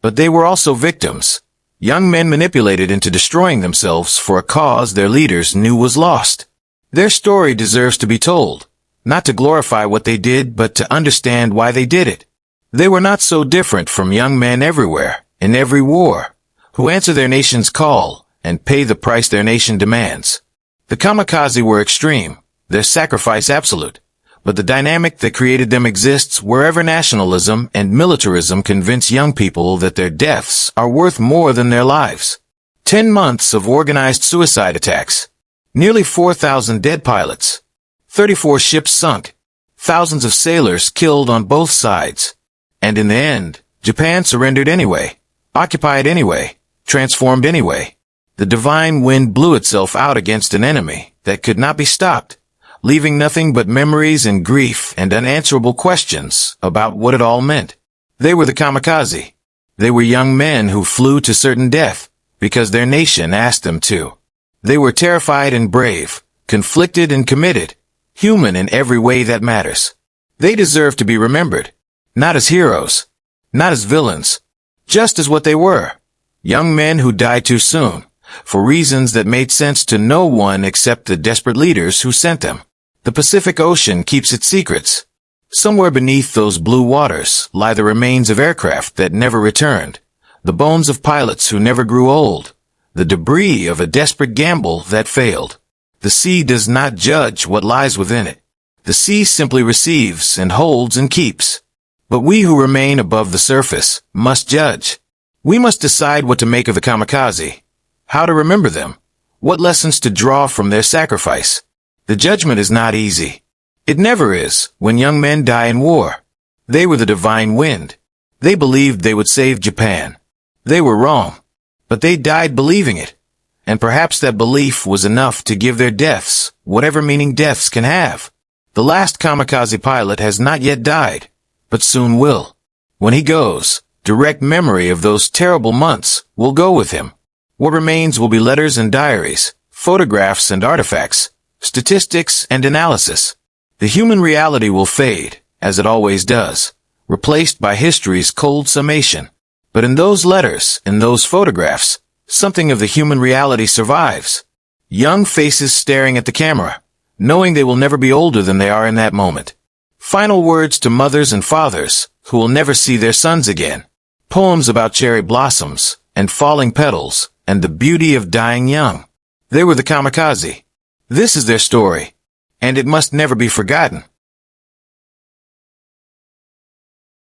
But they were also victims. Young men manipulated into destroying themselves for a cause their leaders knew was lost. Their story deserves to be told, not to glorify what they did, but to understand why they did it. They were not so different from young men everywhere, in every war, who answer their nation's call and pay the price their nation demands. The kamikaze were extreme, their sacrifice absolute, but the dynamic that created them exists wherever nationalism and militarism convince young people that their deaths are worth more than their lives. 10 months of organized suicide attacks. Nearly 4,000 dead pilots. 34 ships sunk. Thousands of sailors killed on both sides. And in the end, Japan surrendered anyway, occupied anyway, transformed anyway. The divine wind blew itself out against an enemy that could not be stopped, leaving nothing but memories and grief and unanswerable questions about what it all meant. They were the kamikaze. They were young men who flew to certain death because their nation asked them to. They were terrified and brave, conflicted and committed, human in every way that matters. They deserve to be remembered, not as heroes, not as villains, just as what they were, young men who died too soon, for reasons that made sense to no one except the desperate leaders who sent them. The Pacific Ocean keeps its secrets. Somewhere beneath those blue waters lie the remains of aircraft that never returned, the bones of pilots who never grew old, the debris of a desperate gamble that failed. The sea does not judge what lies within it. The sea simply receives and holds and keeps. But we who remain above the surface must judge. We must decide what to make of the kamikaze, how to remember them, what lessons to draw from their sacrifice. The judgment is not easy. It never is when young men die in war. They were the divine wind. They believed they would save Japan. They were wrong, but they died believing it. And perhaps that belief was enough to give their deaths whatever meaning deaths can have. The last kamikaze pilot has not yet died, but soon will. When he goes, direct memory of those terrible months will go with him. What remains will be letters and diaries, photographs and artifacts, statistics and analysis. The human reality will fade, as it always does, replaced by history's cold summation. But in those letters, in those photographs, something of the human reality survives. Young faces staring at the camera, knowing they will never be older than they are in that moment. Final words to mothers and fathers who will never see their sons again. Poems about cherry blossoms and falling petals and the beauty of dying young. They were the kamikaze. This is their story, and it must never be forgotten.